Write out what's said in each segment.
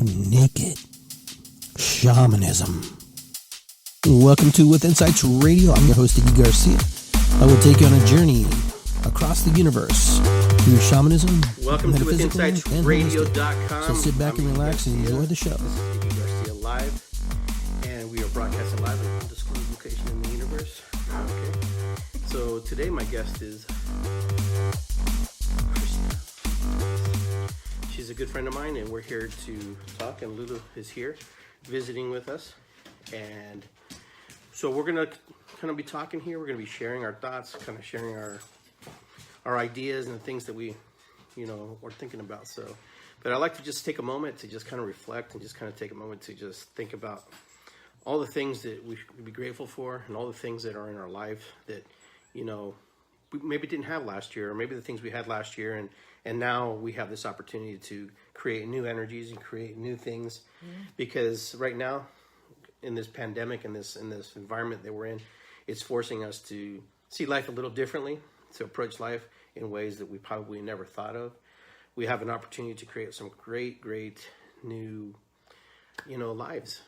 Naked Shamanism. Welcome to With Insights Radio. I'm your host, Iggy Garcia. I will take you on a journey across the universe through shamanism. Welcome to With Insights Radio.com. So sit back and relax and enjoy the show. This is Iggy Garcia live, and we are broadcasting live at an undisclosed location in the universe. Okay. So today my guest is Krista. She's a good friend of mine, and we're here to talk, and Lulu is here visiting with us. And so we're going to kind of be talking here. We're going to be sharing our thoughts, kind of sharing our ideas and the things that we, are thinking about. So, but I'd like to just take a moment to just kind of reflect and just kind of take a moment to just think about all the things that we should be grateful for and all the things that are in our life that, we maybe didn't have last year, or maybe the things we had last year. And now we have this opportunity to create new energies and create new things. Mm-hmm. Because right now, in this pandemic, in this environment that we're in, it's forcing us to see life a little differently, to approach life in ways that we probably never thought of. We have an opportunity to create some great new, lives.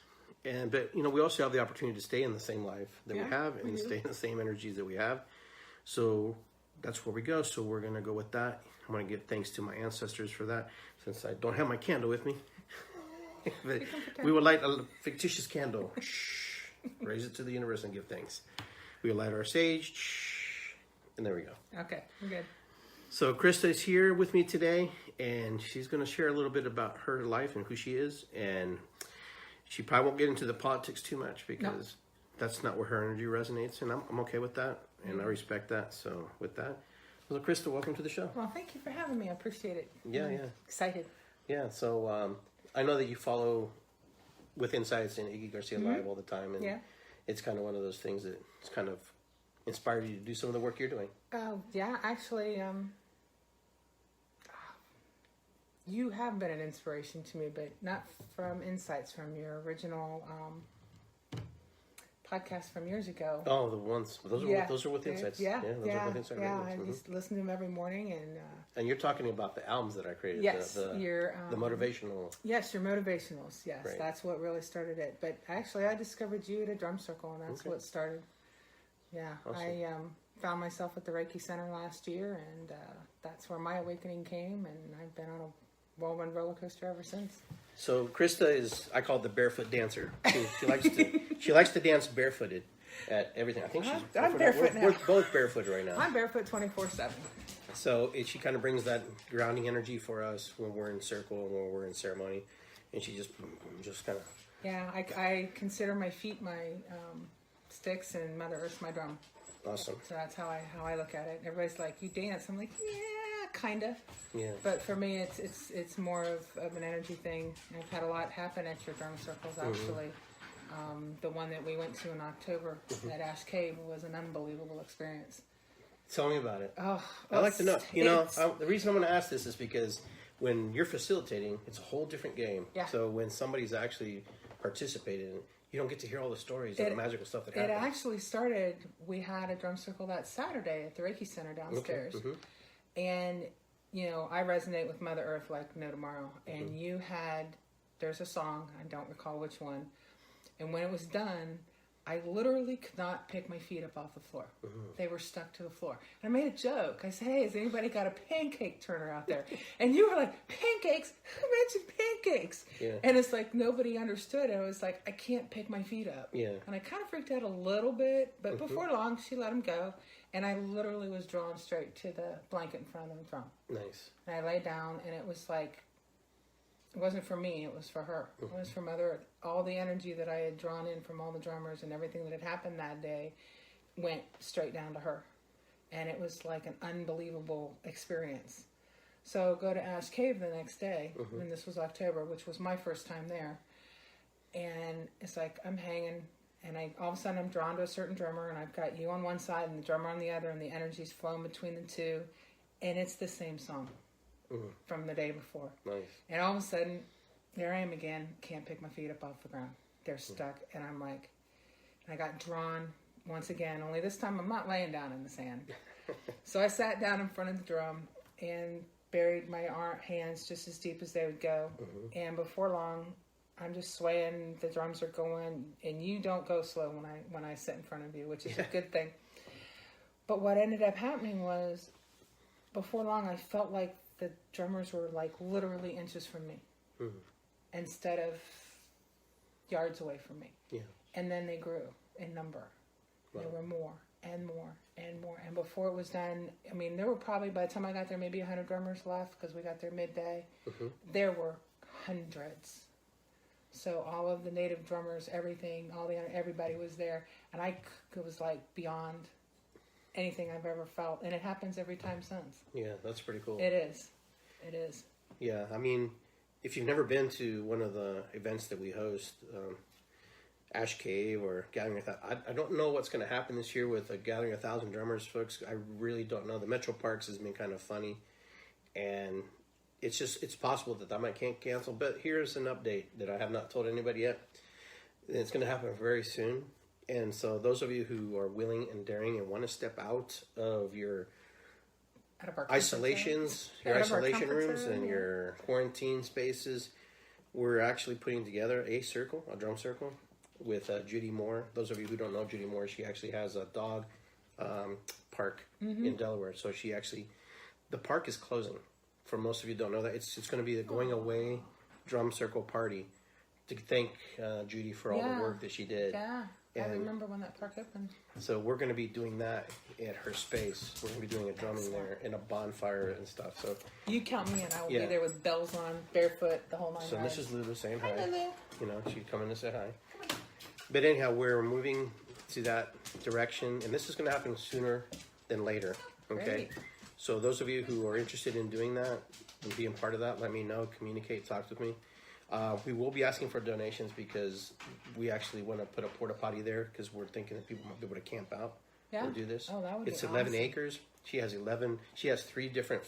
But we also have the opportunity to stay in the same life that we have and stay in the same energies that we have. So that's where we go. So we're going to go with that. I'm going to give thanks to my ancestors for that, since I don't have my candle with me. But we will light a fictitious candle. Raise it to the universe and give thanks. We will light our sage. And there we go. Okay, we're good. So Krista is here with me today, and she's going to share a little bit about her life and who she is. And she probably won't get into the politics too much, because that's not where her energy resonates. And I'm okay with that, and I respect that. So with that, well, Krista, welcome to the show. Well, thank you for having me. I appreciate it. Yeah. Excited. Yeah, so I know that you follow With Insights and Iggy Garcia Live all the time, and it's kind of one of those things that it's kind of inspired you to do some of the work you're doing. Yeah, actually, you have been an inspiration to me, but not from Insights, from your original podcast from years ago. Oh, the ones those are With Insights. Yeah, those are With Insights. I just listen to them every morning, and you're talking about the albums that I created. Yes, the motivational. Yes, your motivationals. Yes, right. That's what really started it. But actually, I discovered you at a drum circle, and that's what started. Yeah, awesome. I found myself at the Reiki Center last year, and that's where my awakening came, and I've been on a whirlwind roller coaster ever since. So Krista is, I call it the barefoot dancer. She likes to dance barefooted at everything. I think she's I'm barefoot now. We're both barefoot right now. I'm barefoot 24/7. So she kind of brings that grounding energy for us when we're in circle and when we're in ceremony, and she just kind of. Yeah, I consider my feet my sticks and Mother Earth my drum. Awesome. So that's how I look at it. Everybody's like, "You dance?" I'm like, "Yeah, kinda." Yeah. But for me, it's more of an energy thing. I've had a lot happen at your drum circles, actually. The one that we went to in October at Ash Cave was an unbelievable experience. Tell me about it. Oh, I'd like to know. The reason I'm going to ask this is because when you're facilitating, it's a whole different game. Yeah. So when somebody's actually participating, you don't get to hear all the stories and the magical stuff that happens. It actually started, we had a drum circle that Saturday at the Reiki Center downstairs. Okay. And, I resonate with Mother Earth like no tomorrow. And there's a song, I don't recall which one. And when it was done, I literally could not pick my feet up off the floor. They were stuck to the floor. And I made a joke. I said, "Hey, has anybody got a pancake turner out there?" And you were like, "Pancakes? Who mentioned pancakes?" Yeah. And it's like nobody understood. I was like, I can't pick my feet up. Yeah. And I kind of freaked out a little bit, but before long, she let them go. And I literally was drawn straight to the blanket in front of the drum. Nice. And I lay down, and it was like, it wasn't for me, it was for her. It was for Mother Earth. All the energy that I had drawn in from all the drummers and everything that had happened that day went straight down to her. And it was like an unbelievable experience. So go to Ash Cave the next day, and this was October, which was my first time there. And it's like I'm hanging, and all of a sudden I'm drawn to a certain drummer, and I've got you on one side and the drummer on the other, and the energy's flowing between the two. And it's the same song from the day before. Nice. And all of a sudden, there I am again, can't pick my feet up off the ground. They're stuck, and I'm like, I got drawn once again, only this time I'm not laying down in the sand. So I sat down in front of the drum, and buried my hands just as deep as they would go. And before long, I'm just swaying, the drums are going, and you don't go slow when I sit in front of you, which is a good thing. But what ended up happening was, before long, I felt like the drummers were like literally inches from me instead of yards away from me. Yeah. And then they grew in number. Wow. There were more and more and more. And before it was done, I mean, there were probably, by the time I got there, maybe 100 drummers left, because we got there midday. There were hundreds. So all of the native drummers, everything, everybody was there. And it was like beyond anything I've ever felt. And it happens every time since. Yeah, that's pretty cool. It is. It is. Yeah, I mean, if you've never been to one of the events that we host, Ash Cave or Gathering of I don't know what's going to happen this year with a Gathering 1,000 Drummers, folks. I really don't know. The Metro Parks has been kind of funny. And it's possible that I might can't cancel, but here's an update that I have not told anybody yet. It's going to happen very soon, and so those of you who are willing and daring and want to step out of your isolation rooms and your quarantine spaces, we're actually putting together a drum circle with Judy Moore. Those of you who don't know Judy Moore, she actually has a dog park in Delaware. So the park is closing. For most of you who don't know that, it's going to be the going away drum circle party to thank Judy for all the work that she did. Yeah, I remember when that park opened. So we're going to be doing that at her space. We're going to be doing a drumming there and a bonfire and stuff. So you count me in. I will be there with bells on, barefoot, the whole nine yards. So Mrs. Lulu saying hi. Hi, Lulu. You know, she's coming to say hi. But anyhow, we're moving to that direction, and this is going to happen sooner than later. Okay. Great. So those of you who are interested in doing that and being part of that, let me know, communicate, talk with me. We will be asking for donations because we actually want to put a porta potty there because we're thinking that people might be able to camp out or do this. Oh, that would it's be 11 awesome. acres. She has 3 different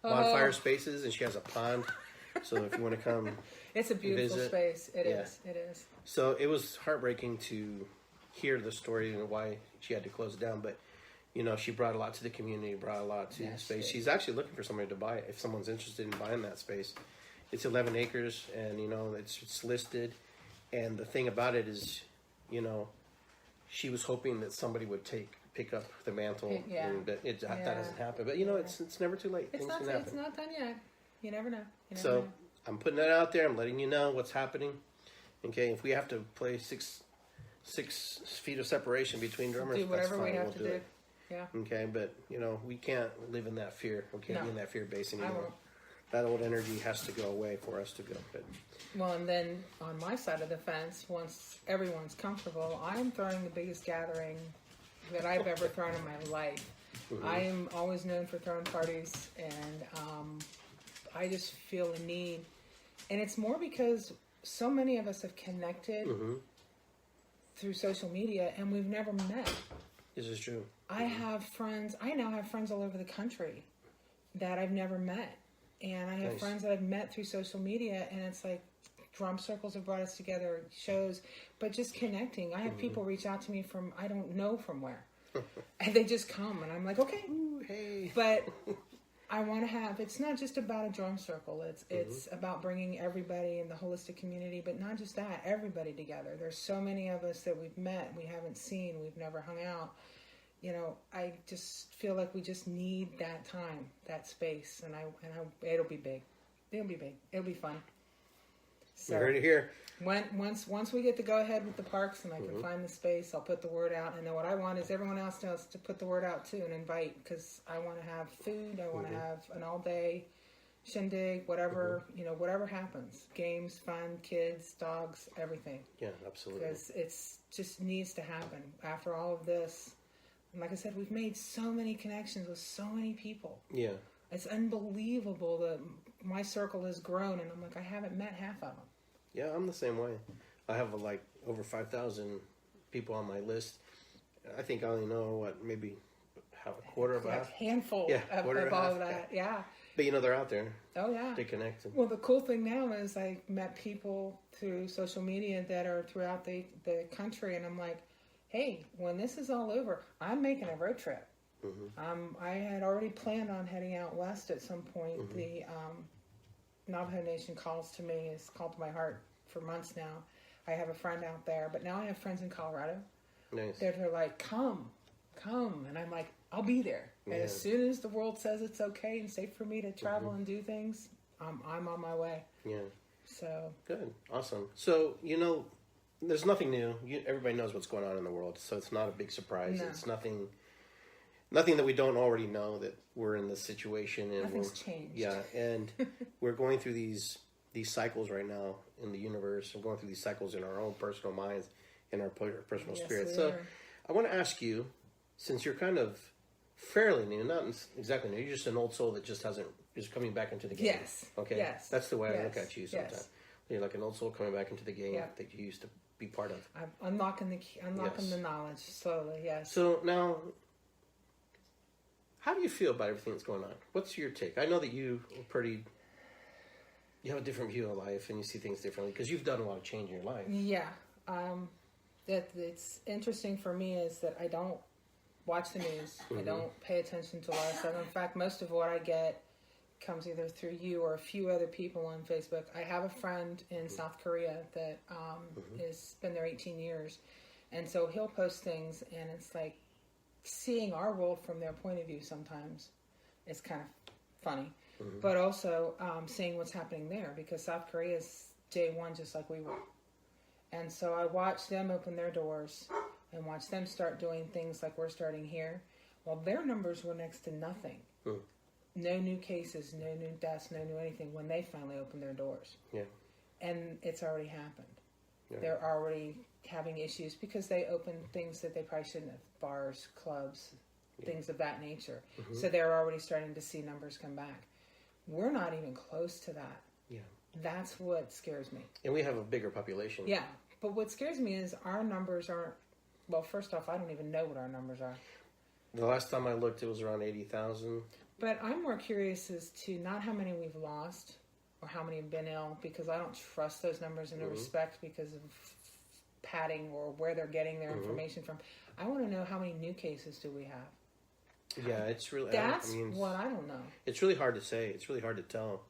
bonfire spaces, and she has a pond. So if you want to come, it's a beautiful space. It is. It is. So it was heartbreaking to hear the story and why she had to close it down, but you know, she brought a lot to the community, brought a lot to the space. She's actually looking for somebody to buy it if someone's interested in buying that space. It's 11 acres, and, you know, it's listed. And the thing about it is, you know, she was hoping that somebody would pick up the mantle. But that doesn't happen. But, you know, it's never too late. It's not done yet. You never know. I'm putting that out there. I'm letting you know what's happening. Okay, if we have to play six feet of separation between drummers, do whatever we have to do. Yeah. Okay, but you know, we can't live in that fear. We can't be in that fear base anymore. That old energy has to go away for us to go. But well, and then on my side of the fence, once everyone's comfortable, I'm throwing the biggest gathering that I've ever thrown in my life. I am always known for throwing parties, and I just feel a need, and it's more because so many of us have connected through social media, and we've never met. This is true. I now have friends all over the country that I've never met. And I have friends that I've met through social media, and it's like drum circles have brought us together, shows, but just connecting. I have people reach out to me from, I don't know from where. And they just come, and I'm like, okay. Ooh, hey. But I want to have, it's not just about a drum circle. It's about bringing everybody in the holistic community, but not just that, everybody together. There's so many of us that we've met, we haven't seen, we've never hung out. You know, I just feel like we just need that time, that space, and it'll be big. It'll be big. It'll be fun. So you heard it here. Once we get to go ahead with the parks and I can find the space, I'll put the word out. And then what I want is everyone else knows to put the word out too and invite, because I want to have food. I want to have an all-day shindig, whatever, you know, whatever happens. Games, fun, kids, dogs, everything. Yeah, absolutely. Because it's just needs to happen after all of this. And like I said, we've made so many connections with so many people. Yeah. It's unbelievable that my circle has grown, and I'm like, I haven't met half of them. Yeah, I'm the same way. I have like over 5,000 people on my list. I think I only know maybe a quarter of a handful of all of that. Yeah. But you know, they're out there. Oh yeah. They connect. Well, the cool thing now is I met people through social media that are throughout the country, and I'm like, hey, when this is all over, I'm making a road trip. I had already planned on heading out west at some point. The Navajo Nation calls to me, has called to my heart for months now. I have a friend out there, but now I have friends in Colorado. Nice. They're like, come. And I'm like, I'll be there. And as soon as the world says it's okay and safe for me to travel and do things, I'm on my way. Yeah. So. Good. Awesome. So, there's nothing new. Everybody knows what's going on in the world, so it's not a big surprise. No. It's nothing that we don't already know, that we're in this situation. And nothing's changed. Yeah, and we're going through these cycles right now in the universe. We're going through these cycles in our own personal minds, in our personal spirit. So I want to ask you, since you're kind of fairly new, not exactly new, you're just an old soul that just is coming back into the game. Yes. Okay. Yes. That's the way I look at you sometimes. Yes. You're like an old soul coming back into the game that you used to be part of. I'm unlocking the knowledge slowly. Yes. So now, how do you feel about everything that's going on? What's your take? I know that you have a different view of life and you see things differently because you've done a lot of change in your life. Yeah. It's interesting for me is that I don't watch the news. I don't pay attention to a lot of stuff. In fact, most of what I get comes either through you or a few other people on Facebook. I have a friend in South Korea that has been there 18 years. And so he'll post things and it's like seeing our world from their point of view sometimes is kind of funny. But also seeing what's happening there because South Korea is day one just like we were. And so I watched them open their doors and watch them start doing things like we're starting here. Well, their numbers were next to nothing. No new cases, no new deaths, no new anything when they finally opened their doors. Yeah. And it's already happened. Yeah. They're already having issues because they opened things that they probably shouldn't have. Bars, clubs, things of that nature. So they're already starting to see numbers come back. We're not even close to that. Yeah. That's what scares me. And we have a bigger population. Yeah. But what scares me is our numbers aren't, well, first off, I don't even know what our numbers are. The last time I looked, it was around 80,000. But I'm more curious as to not how many we've lost or how many have been ill, because I don't trust those numbers in a respect because of padding or where they're getting their information from. I want to know how many new cases do we have. Yeah, it's really... That's what I don't know. It's really hard to say. It's really hard to tell.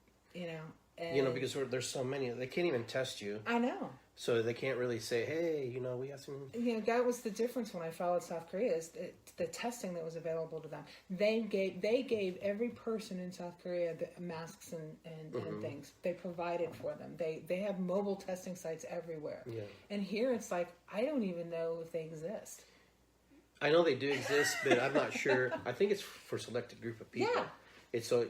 And because there's so many. They can't even test you. I know. So they can't really say, hey, we have some... that was the difference when I followed South Korea, is the testing that was available to them. They gave every person in South Korea the masks and things. They provided for them. They have mobile testing sites everywhere. Yeah. And here it's like, I don't even know if they exist. I know they do exist, but I'm not sure. I think it's for a selected group of people. Yeah. It's so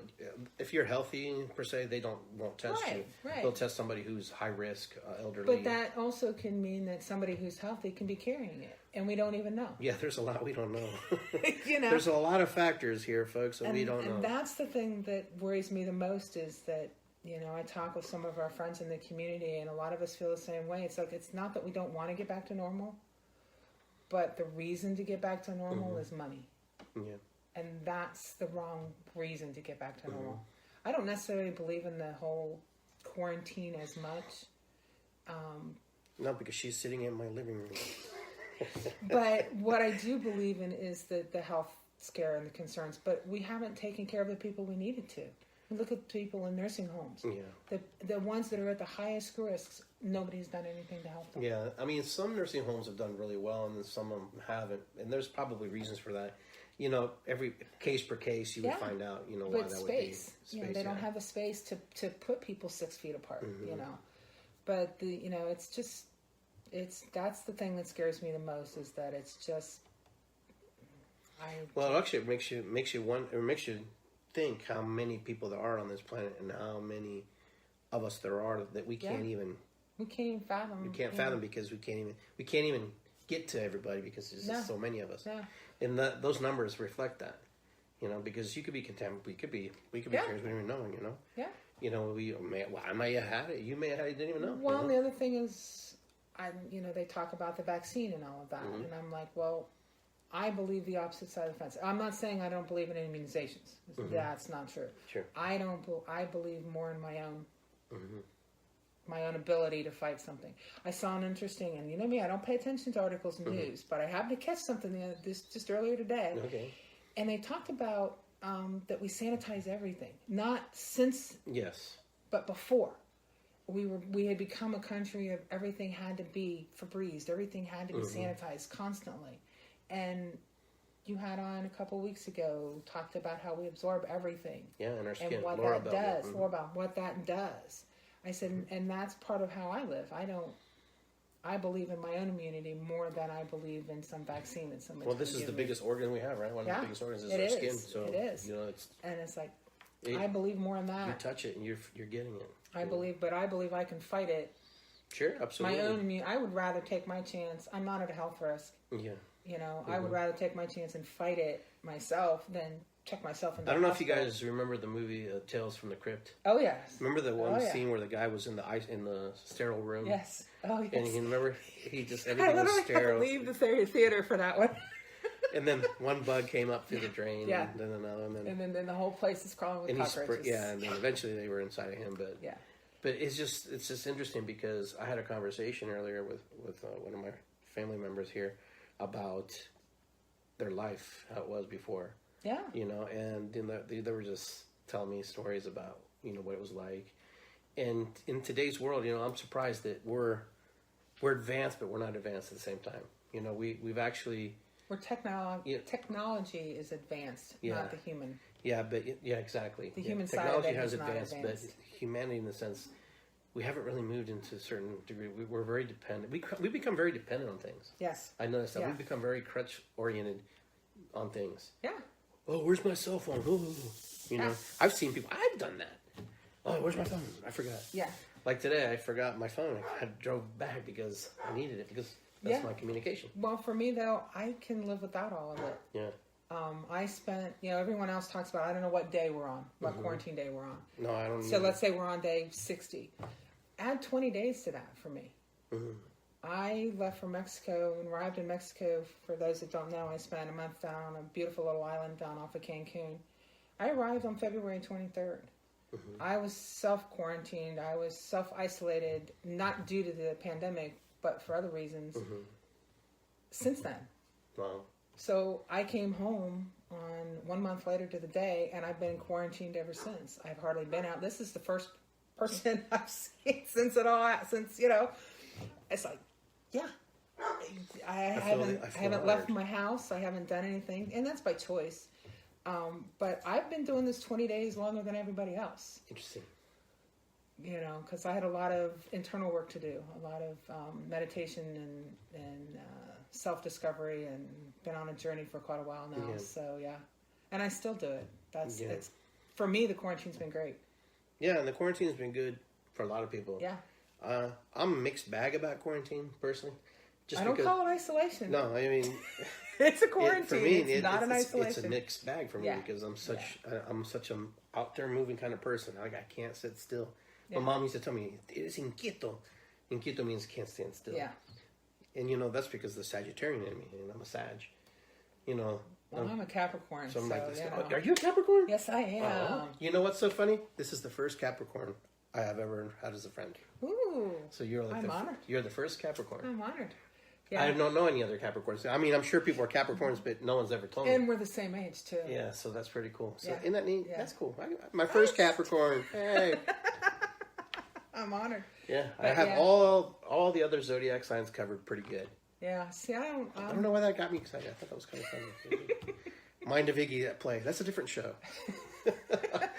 if you're healthy per se, they won't test you. Right. They'll test somebody who's high risk, elderly. But that also can mean that somebody who's healthy can be carrying it, and we don't even know. Yeah, there's a lot we don't know. know, there's a lot of factors here, folks, that we don't know. And that's the thing that worries me the most is that I talk with some of our friends in the community, and a lot of us feel the same way. It's like it's not that we don't want to get back to normal, but the reason to get back to normal is money. Yeah. And that's the wrong reason to get back to normal. I don't necessarily believe in the whole quarantine as much. No, because she's sitting in my living room. But what I do believe in is the health scare and the concerns. But we haven't taken care of the people we needed to. Look at people in nursing homes. Yeah. The ones that are at the highest risks, nobody's done anything to help them. Yeah, I mean, some nursing homes have done really well, and some of them haven't. And there's probably reasons for that. Every case per case, you would find out, why that would be. Space. They don't have the space to put people 6 feet apart, But, it's just, that's the thing that scares me the most is that it's just, Well, actually, it makes you think how many people there are on this planet and how many of us there are that we can't even... We can't even fathom. We can't fathom because we can't even get to everybody because there's just so many of us. Yeah. And those numbers reflect that, because you could be contaminated. We could be carriers we don't even know, Yeah. I may have had it. You may have had it, didn't even know. Well, the other thing is, they talk about the vaccine and all of that. And I'm like, well, I believe the opposite side of the fence. I'm not saying I don't believe in immunizations. That's not true. Sure. I believe more in my own my own ability to fight something. I saw an interesting, and me, I don't pay attention to articles and news, but I happened to catch something just earlier today. Okay. And they talked about that we sanitize everything, not since, Yes. but before. We had become a country of everything had to be Febrezed, everything had to be sanitized constantly. And you had on a couple weeks ago talked about how we absorb everything. Yeah, in our skin. And what Laura that Bell, does, Laura Bell, what that does. I said, and that's part of how I live. I believe in my own immunity more than I believe in some vaccine that somebody. Well, this is the biggest organ we have, right? One of the biggest organs is our skin. So it is. It's like I believe more in that. You touch it and you're getting it. I believe I can fight it. Sure, absolutely. My own immune. I would rather take my chance. I'm not at a health risk. Yeah. I would rather take my chance and fight it myself than check myself in the I don't know hospital. if you guys remember the movie Tales from the Crypt. Oh yes. Remember the one scene where the guy was in the sterile room? Yes. Oh yes. And you remember everything I was literally sterile. had to leave the theater for that one. And then one bug came up through the drain. Yeah. And then another, and then the whole place is crawling with cockroaches. and then eventually they were inside of him. But yeah. But it's just interesting because I had a conversation earlier with one of my family members here about their life, how it was before. Yeah. And they were just telling me stories about, what it was like. And in today's world, I'm surprised that we're advanced, but we're not advanced at the same time. We've actually... Technology is advanced, not the human. Yeah, exactly. The human side technology of it has is not advanced, but humanity, in the sense, we haven't really moved into a certain degree. We're very dependent. We become very dependent on things. Yes. I noticed that. Yeah. We become very crutch oriented on things. Yeah. Oh, where's my cell phone? Oh. I've seen people. I've done that. Oh, where's my phone? I forgot. Yeah. Like today, I forgot my phone. I drove back because I needed it because that's my communication. Well, for me though, I can live without all of it. Yeah. I spent, everyone else talks about, I don't know what day we're on, what quarantine day we're on. No, I don't know. So let's say we're on day 60. Add 20 days to that for me. Mm-hmm. I left for Mexico and arrived in Mexico. For those that don't know, I spent a month down on a beautiful little island down off of Cancun. I arrived on February 23rd. Mm-hmm. I was self-quarantined. I was self-isolated, not due to the pandemic, but for other reasons. Mm-hmm. Since then. Wow. So I came home on 1 month later to the day, and I've been quarantined ever since. I've hardly been out. This is the first person I've seen since it's like, yeah. I haven't left my house. I haven't done anything, and that's by choice. But I've been doing this 20 days longer than everybody else. Interesting. Because I had a lot of internal work to do, a lot of meditation and self-discovery, and been on a journey for quite a while now. Yeah. So yeah, and I still do it. It's for me. The quarantine's been great. Yeah, and the quarantine's been good for a lot of people. Yeah. I'm a mixed bag about quarantine personally. I don't call it isolation. No, I mean it's a quarantine. For me, it's not an isolation. It's a mixed bag for me because I'm such an out there moving kind of person. Like I can't sit still. Yeah. My mom used to tell me, "It's inquieto." Inquieto means can't stand still. Yeah. And that's because of the Sagittarian in me, and I'm a Sag. Well, I'm a Capricorn. So I'm like, are you a Capricorn? Yes, I am. You know what's so funny? This is the first Capricorn I have ever had as a friend. Ooh. So I'm honored. You're the first Capricorn. I'm honored. Yeah. I don't know any other Capricorns. I mean, I'm sure people are Capricorns, but no one's ever told me. And we're the same age, too. Yeah, so that's pretty cool. So isn't that neat? Yeah. That's cool. My first Capricorn. Hey. I'm honored. Yeah, I have all the other zodiac signs covered pretty good. Yeah, see, I don't know why that got me excited. I thought that was kind of funny. Mind of Iggy at play. That's a different show. But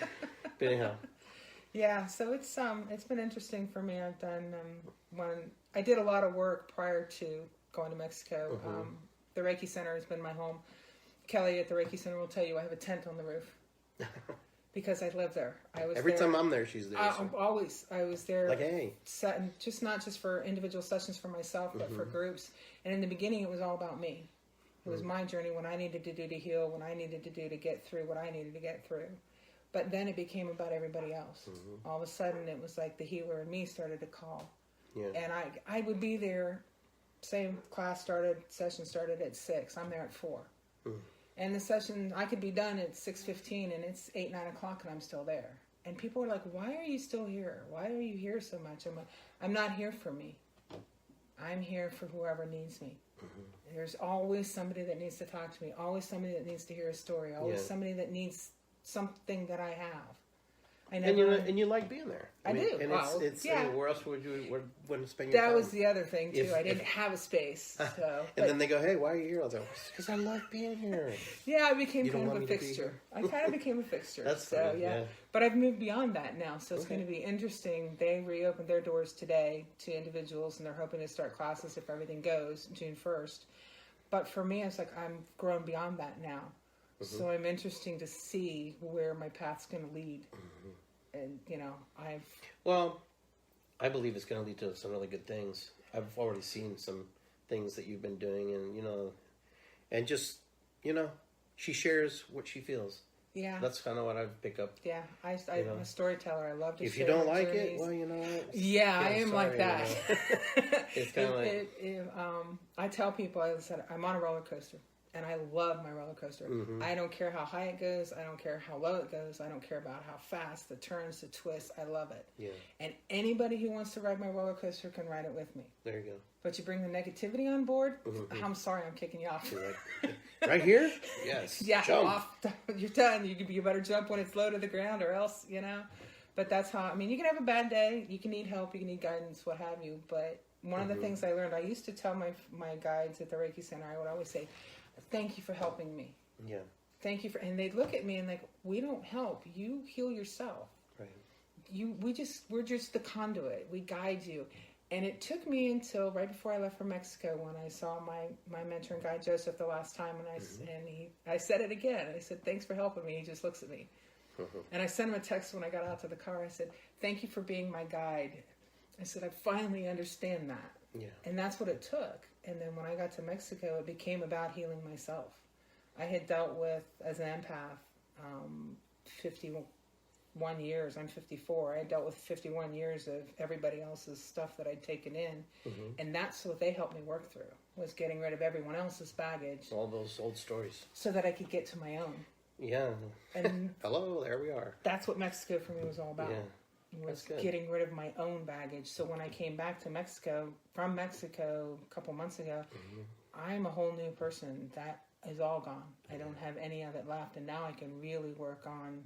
anyhow. Yeah, so it's been interesting for me. I've done I did a lot of work prior to going to Mexico. Mm-hmm. The Reiki Center has been my home. Kelly at the Reiki Center will tell you I have a tent on the roof. Because I live there. Every time I'm there, she's there. I was there. Like, hey. Not just for individual sessions for myself, but for groups. And in the beginning, it was all about me. It was my journey, what I needed to do to heal, what I needed to do to get through what I needed to get through. But then it became about everybody else. Mm-hmm. All of a sudden, it was like the healer in me started to call. Yeah. And I would be there, same session started at 6. I'm there at 4. Mm. And the session, I could be done at 6:15 and it's 8, 9 o'clock and I'm still there. And people are like, why are you still here? Why are you here so much? I'm not here for me. I'm here for whoever needs me. There's always somebody that needs to talk to me, always somebody that needs to hear a story, always somebody that needs something that I have. And you like being there. I do. And it's where else would you want to spend your time? That was the other thing too. I didn't have a space. So, and then they go, "Hey, why are you here?" I was like, "Because I love being here." Yeah, I became kind of a fixture. I kind of became a fixture. That's so funny, yeah. But I've moved beyond that now, so it's going to be interesting. They reopened their doors today to individuals, and they're hoping to start classes if everything goes June 1st. But for me, it's like I'm grown beyond that now. So I'm interesting to see where my path's going to lead. And, I believe it's going to lead to some really good things. I've already seen some things that you've been doing, and just, she shares what she feels. Yeah. That's kind of what I pick up. Yeah. I'm a storyteller. I love to share. If you don't like it, well, you know what? Yeah, I am like that. It's kind of like... I tell people, I said, I'm on a roller coaster. And I love my roller coaster. I don't care how high it goes. I don't care how low it goes. I don't care about how fast, the turns, the twists. I love it. Yeah. And anybody who wants to ride my roller coaster can ride it with me. There you go. But you bring the negativity on board, I'm sorry, I'm kicking you off. Right here? Yes. Yeah, jump. You're done. You better jump when it's low to the ground or else, But that's how, you can have a bad day. You can need help. You can need guidance, what have you. But one of the things I learned, I used to tell my guides at the Reiki Center, I would always say, thank you for helping me. Yeah. Thank you and they'd look at me and we don't help. You heal yourself. Right. We're just the conduit. We guide you. And it took me until right before I left for Mexico when I saw my mentor and guide Joseph the last time, and I said it again. I said, thanks for helping me. He just looks at me. And I sent him a text when I got out to the car. I said, thank you for being my guide. I said, I finally understand that. Yeah. And that's what it took. And then when I got to Mexico, it became about healing myself. I had dealt with, as an empath, 51 years. I'm 54. I had dealt with 51 years of everybody else's stuff that I'd taken in. And that's what they helped me work through, was getting rid of everyone else's baggage. All those old stories. So that I could get to my own. Yeah. And hello, there we are. That's what Mexico for me was all about. Yeah. Was getting rid of my own baggage. So when I came back to Mexico, from Mexico a couple months ago, I'm a whole new person. That is all gone. I don't have any of it left. And now I can really work on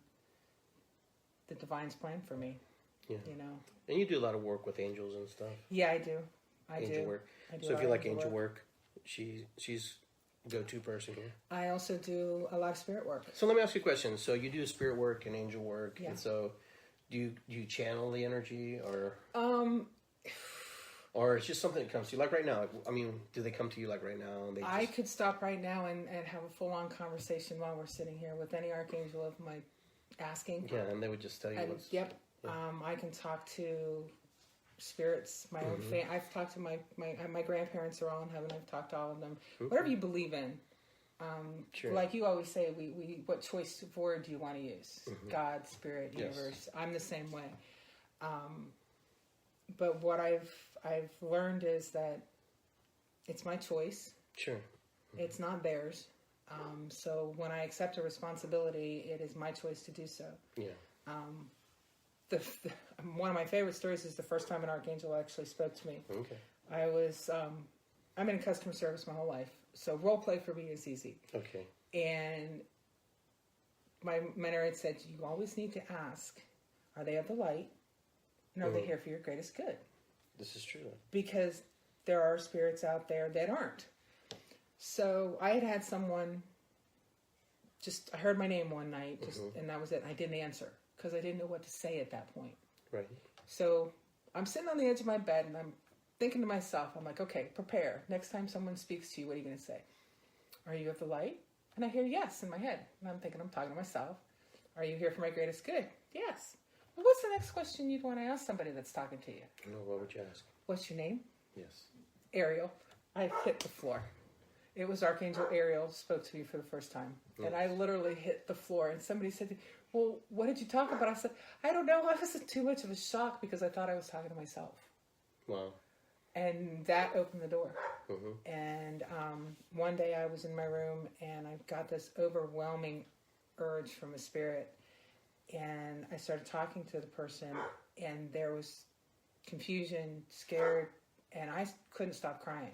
the divine's plan for me. Yeah. And you do a lot of work with angels and stuff. Yeah, I do. Angel work. So if you like angel work, she's go-to person here. I also do a lot of spirit work. So let me ask you a question. So you do spirit work and angel work. Yeah. And so... Do you channel the energy or it's just something that comes to you? Like right now, do they come to you like right now? And I could stop right now and have a full-on conversation while we're sitting here with any archangel of my asking. Yeah, and they would just tell you what's... Yep. Yeah. I can talk to spirits, my own family. I've talked to my grandparents are all in heaven. I've talked to all of them. Whatever you believe in. Sure. Like you always say, we what choice of word do you want to use? God, spirit, universe. Yes. I'm the same way. But what I've learned is that it's my choice. Sure. It's not theirs. So when I accept a responsibility, it is my choice to do so. Yeah. One of my favorite stories is the first time an archangel actually spoke to me. Okay. I was I'm in customer service my whole life. So role play for me is easy. Okay. And my mentor had said, you always need to ask, are they of the light? And are they here for your greatest good? This is true. Because there are spirits out there that aren't. So I had someone, I heard my name one night, and that was it. I didn't answer because I didn't know what to say at that point. Right. So I'm sitting on the edge of my bed and I'm thinking to myself, I'm like, okay, prepare. Next time someone speaks to you, what are you going to say? Are you of the light? And I hear yes in my head. And I'm thinking I'm talking to myself. Are you here for my greatest good? Yes. Well, what's the next question you'd want to ask somebody that's talking to you? No, what would you ask? What's your name? Yes. Ariel. I hit the floor. It was Archangel Ariel spoke to me for the first time. Yes. And I literally hit the floor. And somebody said, well, what did you talk about? I said, I don't know. I was in too much of a shock because I thought I was talking to myself. Wow. And that opened the door. And one day I was in my room and I got this overwhelming urge from a spirit. And I started talking to the person and there was confusion, scared, and I couldn't stop crying.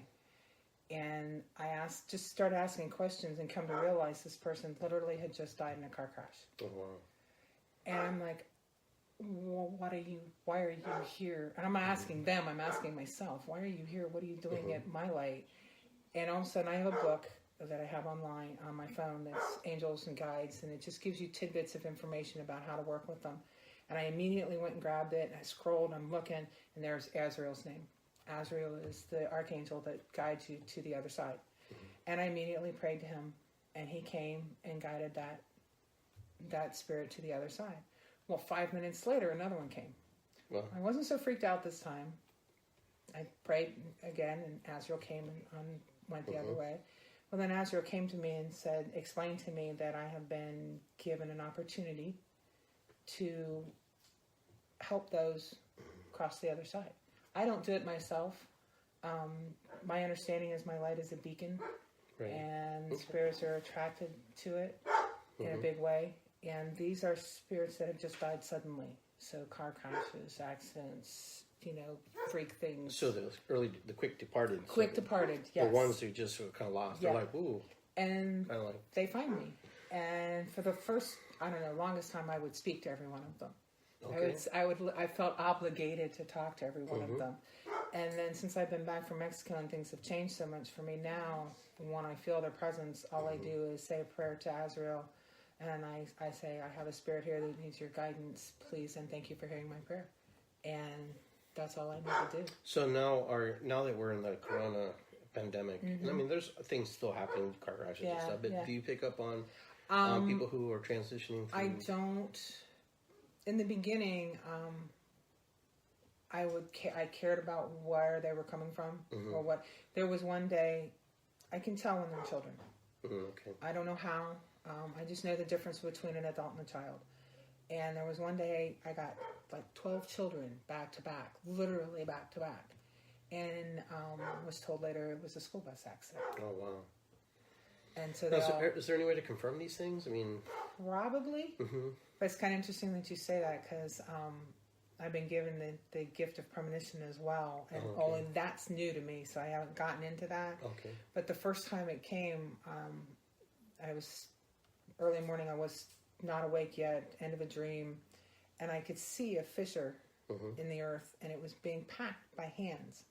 And I just started asking questions and come to realize this person literally had just died in a car crash. Oh, wow. And I'm like, well, why are you here? And I'm not asking them, I'm asking myself, why are you here? What are you doing at my light? And all of a sudden I have a book that I have online on my phone that's Angels and Guides, and it just gives you tidbits of information about how to work with them. And I immediately went and grabbed it, and I scrolled, I'm looking, and there's Azrael's name. Azrael is the archangel that guides you to the other side. And I immediately prayed to him, and he came and guided that spirit to the other side. Well, 5 minutes later, another one came. Wow. I wasn't so freaked out this time. I prayed again, and Azrael came and went the other way. Well, then Azrael came to me and explained to me that I have been given an opportunity to help those cross the other side. I don't do it myself. My understanding is my light is a beacon, and spirits are attracted to it in a big way. And these are spirits that have just died suddenly. So car crashes, accidents, freak things. So the quick departed. Yes. The ones who just were kind of lost. Yeah. They're like, ooh. And they find me. And for the first, longest time, I would speak to every one of them. Okay. I felt obligated to talk to every one of them. And then since I've been back from Mexico and things have changed so much for me now, when I feel their presence, all I do is say a prayer to Azrael. And I say, I have a spirit here that needs your guidance, please, and thank you for hearing my prayer. And that's all I need to do. So now that we're in the corona pandemic, I mean, there's things still happening, car crashes and stuff, but do you pick up on people who are transitioning? I don't. In the beginning, I cared about where they were coming from or what. There was one day, I can tell when they're children. Okay. I don't know how. I just know the difference between an adult and a child. And there was one day I got like 12 children back to back, literally back to back. And was told later it was a school bus accident. Oh, wow. And so is there any way to confirm these things? I mean... Probably. But it's kind of interesting that you say that because I've been given the gift of premonition as well. And only that's new to me, so I haven't gotten into that. Okay. But the first time it came, I was... Early morning, I was not awake yet, end of a dream, and I could see a fissure in the earth, and it was being packed by hands.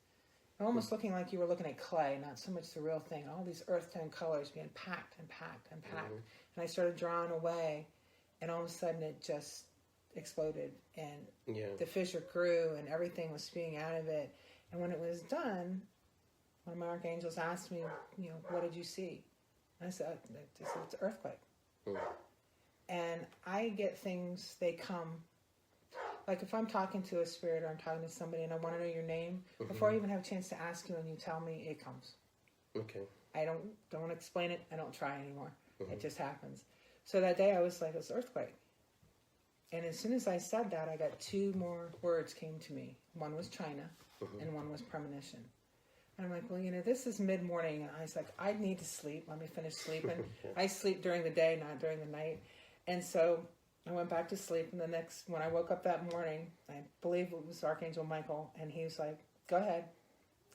Almost looking like you were looking at clay, not so much the real thing. All these earth tone colors being packed and packed and packed. And I started drawing away, and all of a sudden it just exploded, and the fissure grew, and everything was spewing out of it. And when it was done, one of my archangels asked me, what did you see? And I said, it's an earthquake. And I get things, they come, like if I'm talking to a spirit or I'm talking to somebody and I want to know your name, before I even have a chance to ask you and you tell me, it comes. Okay. I don't explain it, I don't try anymore. It just happens. So that day I was like, it's earthquake. And as soon as I said that, I got two more words came to me. One was China and one was premonition. And I'm like, well, this is mid-morning. And I was like, I need to sleep. Let me finish sleeping. I sleep during the day, not during the night. And so I went back to sleep. And when I woke up that morning, I believe it was Archangel Michael. And he was like, go ahead.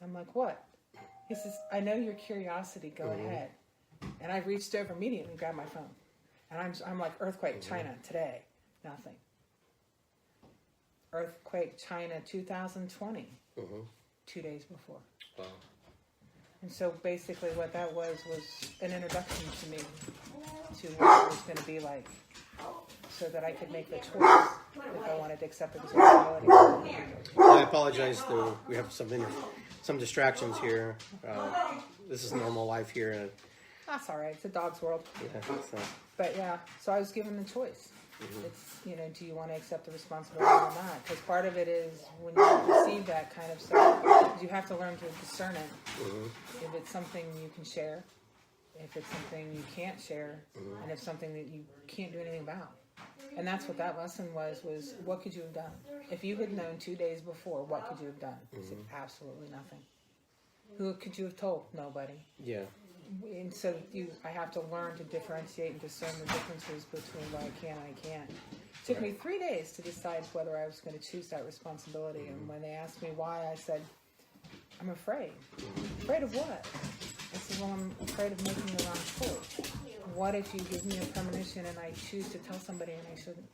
I'm like, what? He says, I know your curiosity. Go ahead. And I reached over immediately and grabbed my phone. And I'm like, earthquake, China, today. Nothing. Earthquake, China, 2020. 2 days before. Wow. And so basically what that was an introduction to me to what it was going to be like so that I could make the choice if I wanted to accept the responsibility. I apologize, though. We have some distractions here. This is normal life here. That's all right. It's a dog's world. Yeah. But yeah, so I was given the choice. It's, do you want to accept the responsibility or not? Because part of it is when you receive that kind of stuff, you have to learn to discern it. If it's something you can share, if it's something you can't share, and if it's something that you can't do anything about. And that's what that lesson was what could you have done? If you had known 2 days before, what could you have done? I said, absolutely nothing. Who could you have told? Nobody. Yeah. And so I have to learn to differentiate and discern the differences between what I can and I can't. It took me 3 days to decide whether I was going to choose that responsibility. And when they asked me why, I said, I'm afraid. Afraid of what? I said, well, I'm afraid of making the wrong choice. What if you give me a premonition and I choose to tell somebody and I shouldn't?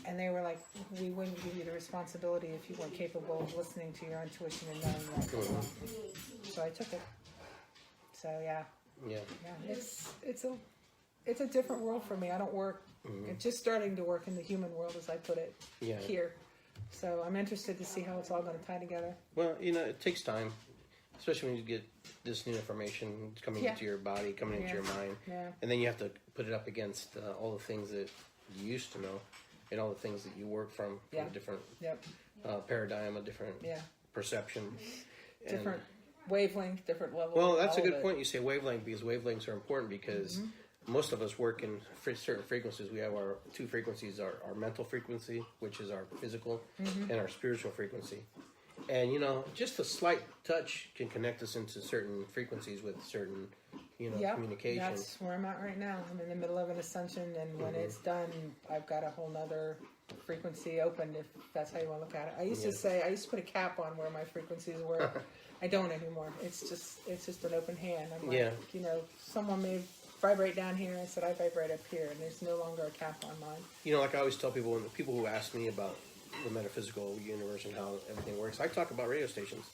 And they were like, we wouldn't give you the responsibility if you weren't capable of listening to your intuition and knowing right from wrong. So I took it. So yeah. It's a different world for me. I don't work. It's just starting to work in the human world, as I put it here. So I'm interested to see how it's all going to tie together. Well, it takes time, especially when you get this new information coming into your body, coming into your mind, and then you have to put it up against all the things that you used to know, and all the things that you work from a different paradigm, a different perception, different wavelength, different level. Well, that's a good point. You say wavelength, because wavelengths are important, because most of us work in certain frequencies. We have our two frequencies, our mental frequency, which is our physical, and our spiritual frequency. And, just a slight touch can connect us into certain frequencies with certain, communication. That's where I'm at right now. I'm in the middle of an ascension, and when it's done, I've got a whole nother frequency opened, if that's how you want to look at it. I used to put a cap on where my frequencies were. I don't anymore. It's just an open hand. I'm like, someone may vibrate down here. I said, I vibrate up here, and there's no longer a cap on mine. Like I always tell people, when the people who ask me about the metaphysical universe and how everything works, I talk about radio stations.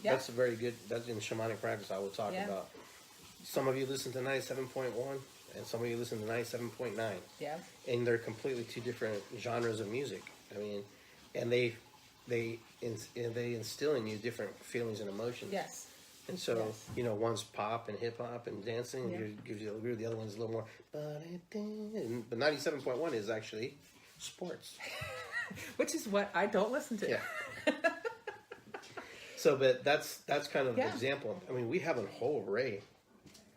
Yeah. That's that's in shamanic practice. I will talk about. Some of you listen to 97.1, and some of you listen to 97.9. Yeah. And they're completely two different genres of music. I mean, and they instill in you different feelings and emotions. Yes. And so, one's pop and hip hop and dancing, and gives you the other one's a little more. But 97.1 is actually sports. Which is what I don't listen to. Yeah. So, but that's kind of an example. I mean, we have a whole array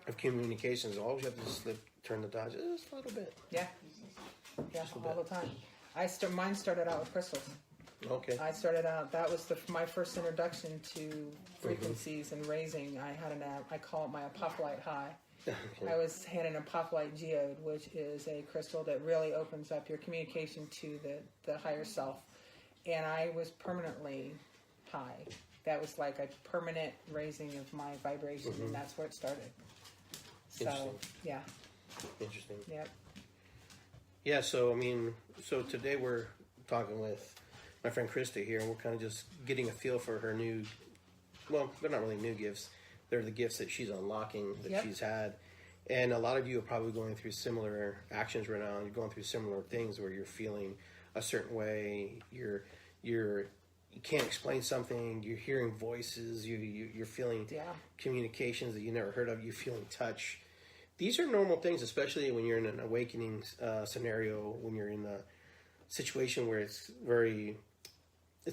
of communications. All we have to just turn the dial just a little bit. Yeah. Yeah, all the time. Mine started out with crystals. Okay. I started out, that was my first introduction to frequencies and raising. I call it my apophyte high. Okay. I was handed an apophyte geode, which is a crystal that really opens up your communication to the higher self. And I was permanently high. That was like a permanent raising of my vibration, and that's where it started. So, yeah. Interesting. Yep. Yeah, so today we're talking with my friend Krista here, and we're kind of just getting a feel for her new, well, they're not really new gifts. They're the gifts that she's unlocking, that she's had. And a lot of you are probably going through similar actions right now. You're going through similar things where you're feeling a certain way. You can't explain something. You're hearing voices. You're feeling communications that you never heard of. You're feeling touch. These are normal things, especially when you're in an awakening scenario, when you're in a situation where it's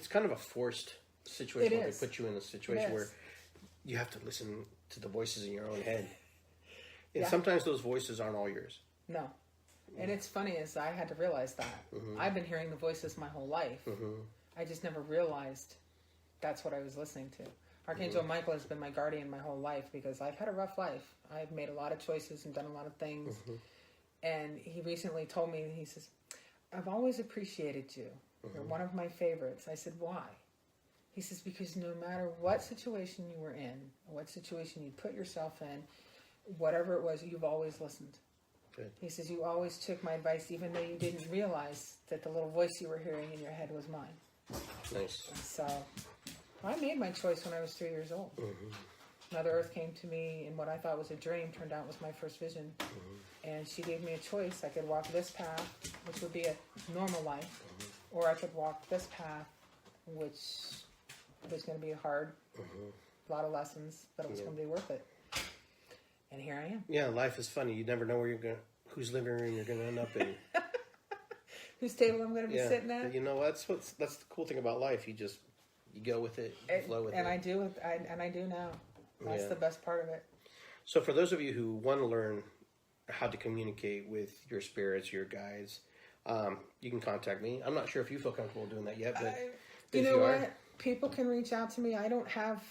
kind of a forced situation. Where they put you in a situation where you have to listen to the voices in your own head. And sometimes those voices aren't all yours. No. And it's funny is I had to realize that. I've been hearing the voices my whole life. I just never realized that's what I was listening to. Archangel Michael has been my guardian my whole life because I've had a rough life. I've made a lot of choices and done a lot of things. And he recently told me, he says, I've always appreciated you. You're one of my favorites. I said, why? He says, because no matter what situation you were in, or what situation you put yourself in, whatever it was, you've always listened. Good. He says, you always took my advice, even though you didn't realize that the little voice you were hearing in your head was mine. Nice. So, I made my choice when I was 3 years old. Mother Earth came to me in what I thought was a dream, turned out was my first vision. And she gave me a choice. I could walk this path, which would be a normal life, or I could walk this path, which was going to be hard, a lot of lessons, but it was going to be worth it. And here I am. Yeah, life is funny. You never know whose living room you're going to end up in. Whose table I'm going to be sitting at. That's the cool thing about life. You go with it, you flow with it. And I do now. That's the best part of it. So for those of you who want to learn how to communicate with your spirits, your guides, you can contact me. I'm not sure if you feel comfortable doing that yet, but you know what? People can reach out to me. I don't have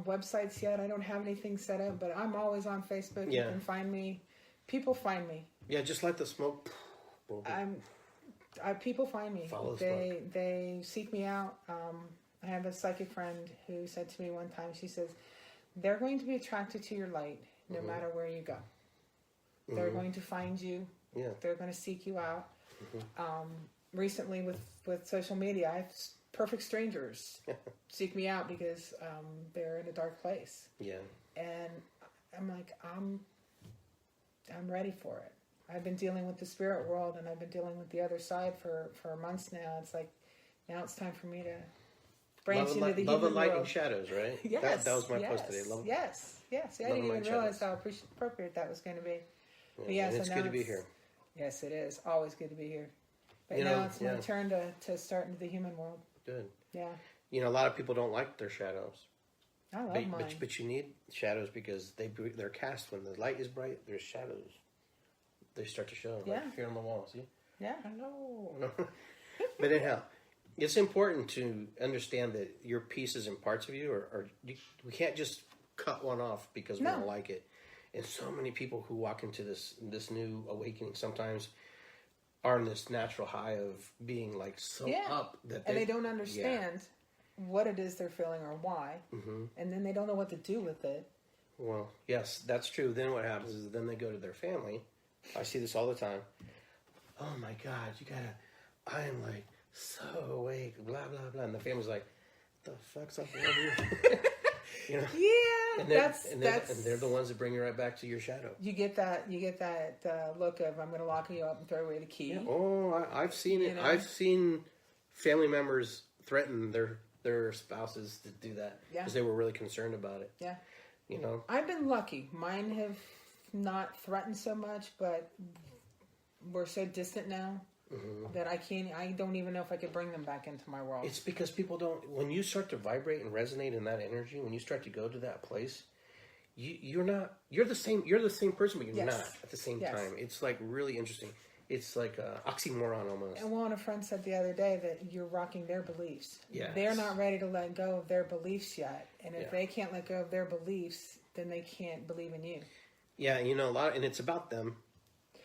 websites yet. I don't have anything set up, but I'm always on Facebook. You can find me. People find me. Yeah, just let the smoke. People find me. Follow they seek me out. I have a psychic friend who said to me one time, she says, they're going to be attracted to your light no matter where you go. They're going to find you. Yeah. They're going to seek you out. Recently with social media, I have perfect strangers seek me out because they're in a dark place. Yeah. And I'm like, I'm ready for it. I've been dealing with the spirit world and I've been dealing with the other side for months now. It's like, now it's time for me to branch into the love human of light world. and shadows, right? Yes. That was my post today. Yes. I love didn't even light realize shadows. how appropriate that was going to be. But Yeah, yeah, and so it's now good to be here. Yes, it is. Always good to be here. But You now know, it's my turn to start into the human world. Good. Yeah. You know, a lot of people don't like their shadows. I love mine. But you need shadows because they're cast when the light is bright. There's shadows. They start to show. Yeah. Like here on the wall. See? Yeah. Hello. But anyhow, it's important to understand that your pieces and parts of you we can't just cut one off because we don't like it. And so many people who walk into this new awakening sometimes are in this natural high of being like so up that they don't understand what it is they're feeling or why, and then they don't know what to do with it. Well, yes, that's true. Then what happens is then they go to their family. I see this all the time. Oh my God, I am like so awake, blah, blah, blah. And the family's like, the fuck's up with you? You know? Yeah, and they're the ones that bring you right back to your shadow. You get that look of, I'm going to lock you up and throw away the key. Yeah. Oh, I've seen it. You know? I've seen family members threaten their spouses to do that because they were really concerned about it. Yeah. You know? I've been lucky. Mine have not threatened so much, but we're so distant now that I don't even know if I could bring them back into my world. It's because people don't, when you start to vibrate and resonate in that energy, when you start to go to that place, you're the same person, but you're not at the same time. It's like really interesting. It's like an oxymoron almost. And one of a friend said the other day that you're rocking their beliefs. Yes. They're not ready to let go of their beliefs yet. And if they can't let go of their beliefs, then they can't believe in you. Yeah, you know, and it's about them.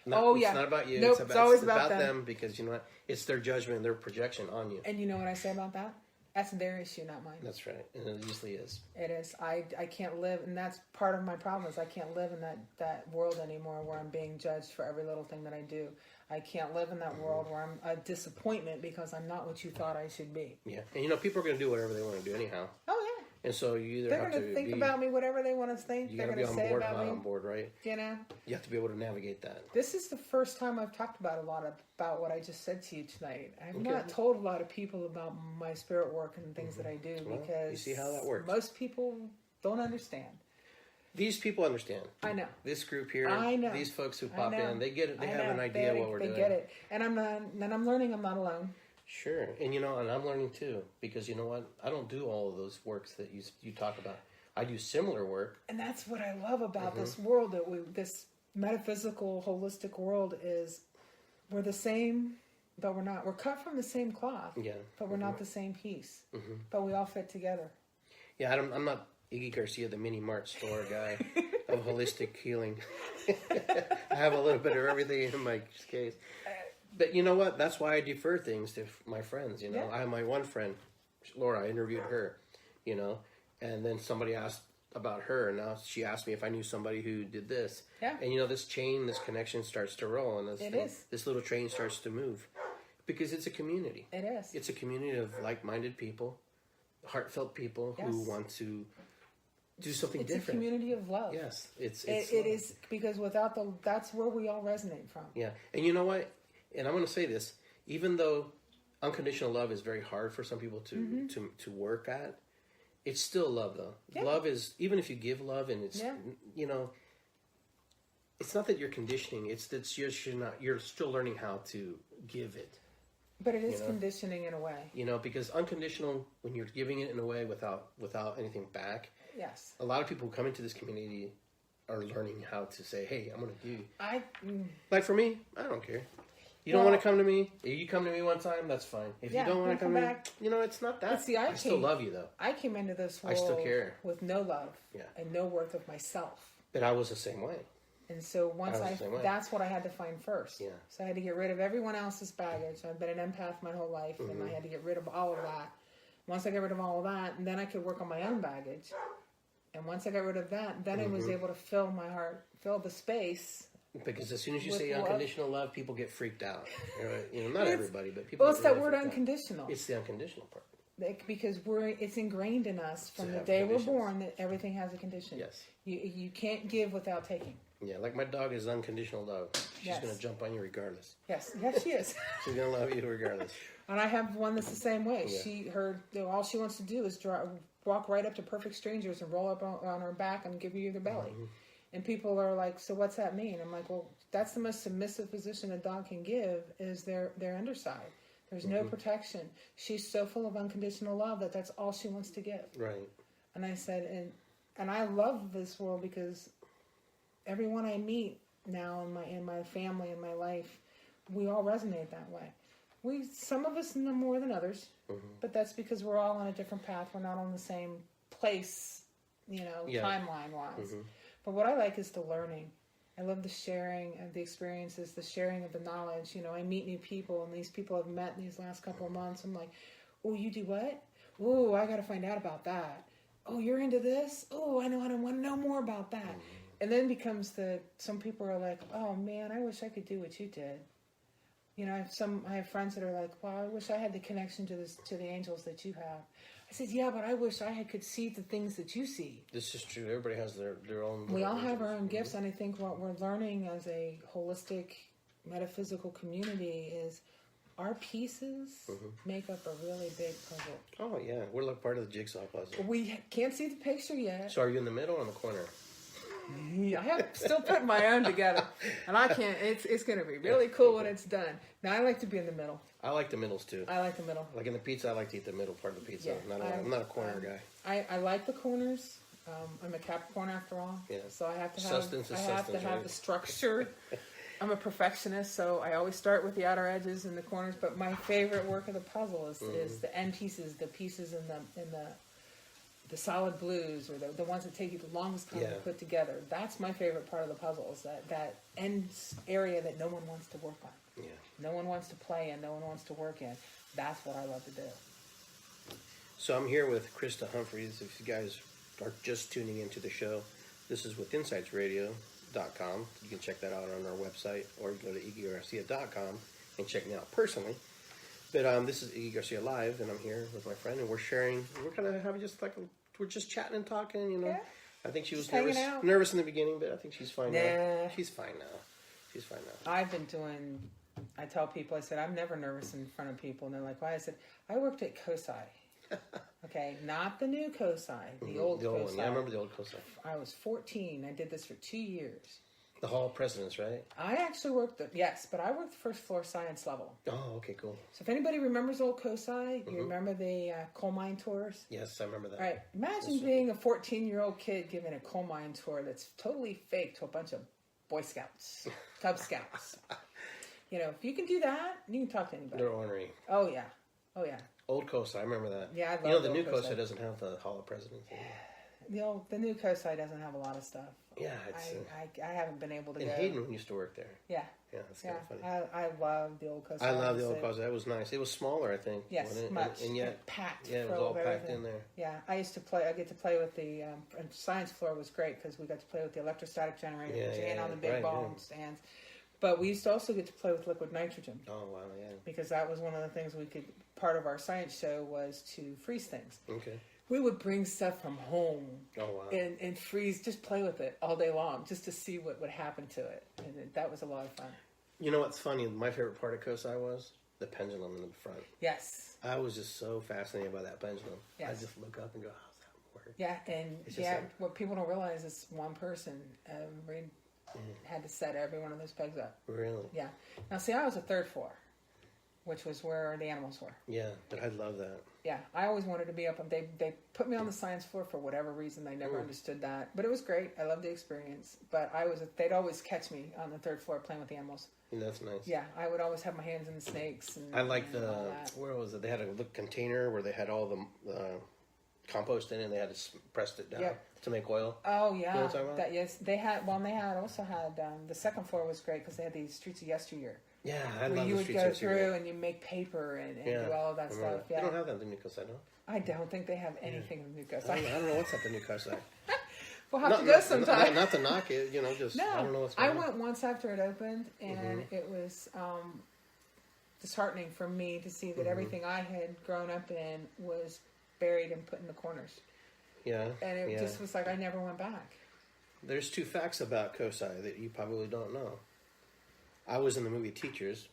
It's not about you. Nope, it's always about about them because you know what? It's their judgment and their projection on you. And you know what I say about that? That's their issue, not mine. That's right. And it usually is. It is. I can't live, and that's part of my problem is I can't live in that world anymore where I'm being judged for every little thing that I do. I can't live in that world where I'm a disappointment because I'm not what you thought I should be. Yeah. And you know, people are going to do whatever they want to do anyhow. Oh, yeah. And so you either They're have going to to think about me whatever they want to think. You They're got to going be to on say board, about not me. on board, right? You know? You have to be able to navigate that. This is the first time I've talked about a lot about what I just said to you tonight. I've not told a lot of people about my spirit work and things that I do because you see how that works. Most people don't understand. These people understand. I know. This group here, I know. these folks who pop in, they get it. They have an idea what we're doing. They get it. And I'm learning I'm not alone. Sure. And you know, and I'm learning too, because you know what? I don't do all of those works that you talk about. I do similar work. And that's what I love about this world, this metaphysical, holistic world is we're the same, but we're not. We're cut from the same cloth, but we're not the same piece. But we all fit together. Yeah, I'm not Iggy Garcia, the mini mart store guy of holistic healing. I have a little bit of everything in my case. But you know what? That's why I defer things to my friends, you know. I have my one friend, Laura, I interviewed her, you know, and then somebody asked about her, and now she asked me if I knew somebody who did this. Yeah. And you know, this connection starts to roll, and this little train starts to move. Because it's a community. It is. It's a community of like-minded people, heartfelt people who want to do something different. It's a community of love. Yes. It is, because without that's where we all resonate from. Yeah. And you know what? And I'm going to say this, even though unconditional love is very hard for some people to work at, it's still love, though. Yeah. Love is, even if you give love and it's, you know, it's not that you're conditioning, it's that you're still learning how to give it. But it is conditioning in a way. You know, because unconditional, when you're giving it in a way without anything back. Yes. A lot of people who come into this community are learning how to say, hey, I'm going to do. Like for me, I don't care. You don't want to come to me? If you come to me one time, that's fine. If you don't want to come back, you know, it's not that. See, I still love you, though. I came into this world with no love and no worth of myself. But I was the same way. And so that's what I had to find first. Yeah. So I had to get rid of everyone else's baggage. I've been an empath my whole life, and I had to get rid of all of that. Once I got rid of all of that, and then I could work on my own baggage. And once I got rid of that, then I was able to fill my heart, fill the space. Because as soon as you say unconditional love, people get freaked out. Not everybody, but people. Well, it's that word unconditional. It's the unconditional part. Because it's ingrained in us from the day we're born that everything has a condition. Yes. You can't give without taking. Yeah, like my dog is unconditional love. She's going to jump on you regardless. Yes, she is. She's going to love you regardless. And I have one that's the same way. Yeah. All she wants to do is walk right up to perfect strangers and roll up on her back and give you their belly. Mm-hmm. And people are like, so what's that mean? I'm like, well, that's the most submissive position a dog can give is their underside. There's no protection. She's so full of unconditional love that's all she wants to give. Right. And I said, and I love this world because everyone I meet now in my family, in my life, we all resonate that way. Some of us know more than others, but that's because we're all on a different path. We're not on the same place, timeline-wise. Mm-hmm. But what I like is the learning. I love the sharing of the experiences, the sharing of the knowledge. I meet new people, and these people I've met in these last couple of months. I'm like, oh, you do what? Oh, I got to find out about that. Oh, you're into this? Oh, I want to know more about that. And then becomes some people are like, oh man, I wish I could do what you did. I have friends that are like, well, I wish I had the connection to the angels that you have. I said, yeah, but I wish I could see the things that you see. This is true. Everybody has their own. We all have our own gifts, and I think what we're learning as a holistic, metaphysical community is our pieces make up a really big puzzle. Oh yeah, we're like part of the jigsaw puzzle. We can't see the picture yet. So are you in the middle or in the corner? I have still putting my own together, and I can't. It's going to be really cool when it's done. Now I like to be in the middle. I like the middles too. I like the middle. Like in the pizza, I like to eat the middle part of the pizza. Yeah, I'm not a corner guy. I like the corners. I'm a Capricorn after all, so I have to have the structure. I'm a perfectionist, so I always start with the outer edges and the corners. But my favorite work of the puzzle is the end pieces, the pieces in the solid blues, or the ones that take you the longest time to put together. That's my favorite part of the puzzle, is that end area that no one wants to work on. Yeah. No one wants to play in, no one wants to work in. That's what I love to do. So I'm here with Krista Humphreys. If you guys are just tuning into the show, this is with InsightsRadio.com. You can check that out on our website, or you can go to IggyGarcia.com and check me out personally. But this is Iggy Garcia Live, and I'm here with my friend, and we're sharing. We're kind of having we're just chatting and talking, Yeah. I think she was nervous in the beginning, but I think she's fine now. She's fine now. I've been doing. I tell people, I said, I'm never nervous in front of people, and they're like, why? I said, I worked at COSI. Okay, not the new COSI, the old COSI. One. Yeah, I remember the old COSI. I was 14. I did this for 2 years. The Hall of Presidents, right? I actually worked but I worked the first floor science level. Oh, okay, cool. So if anybody remembers old COSI, you remember the coal mine tours? Yes, I remember that. All right, imagine being a 14-year-old kid giving a coal mine tour that's totally fake to a bunch of Boy Scouts, Cub Scouts. If you can do that, you can talk to anybody. They're ornery. Oh, yeah. Old COSI, I remember that. Yeah, I love the new COSI doesn't have the Hall of Presidents anymore. The new COSI doesn't have a lot of stuff. Yeah, it's... I haven't been able to go. And Hayden used to work there. Yeah. Yeah, that's kind of funny. I love the old COSI. I love the old COSI. That was nice. It was smaller, I think. Yes, much. And yet... packed. Yeah, it was all packed in there. Yeah, I get to play with the... and science floor was great because we got to play with the electrostatic generators and on the big ball stands. But we used to also get to play with liquid nitrogen. Oh, wow, yeah. Because that was one of the things part of our science show was to freeze things. Okay. We would bring stuff from home and freeze, just play with it all day long, just to see what would happen to it. And that was a lot of fun. You know what's funny? My favorite part of COSI was the pendulum in the front. Yes. I was just so fascinated by that pendulum. Yes. I just look up and go, how's that work? Yeah, and what people don't realize is one person had to set every one of those pegs up. Really? Yeah. Now, see, I was a third floor, which was where the animals were. Yeah, but I love that. Yeah, I always wanted to be up. They put me on the science floor for whatever reason. They never understood that. But it was great. I loved the experience. But they'd always catch me on the third floor playing with the animals. And that's nice. Yeah, I would always have my hands in the snakes. And I like where was it? They had a little container where they had all the compost in it, and they had pressed it down to make oil. Oh, yeah. You know what I'm talking about? That, yes, they had the second floor was great because they had these Streets of Yesteryear. Yeah, I love you the would Streets go of Yesteryear. through and you make paper and do all of that stuff. Yeah. They don't have that in Nicosia, no? I don't think they have anything in New Kosai. I don't know what's at the New Kosai. We'll have to go sometime. Not to knock it, just no, I don't know what's going on. I went once after it opened, and it was disheartening for me to see that everything I had grown up in was buried and put in the corners. Yeah. And it just was like I never went back. There's 2 facts about Kosai that you probably don't know. I was in the movie Teachers.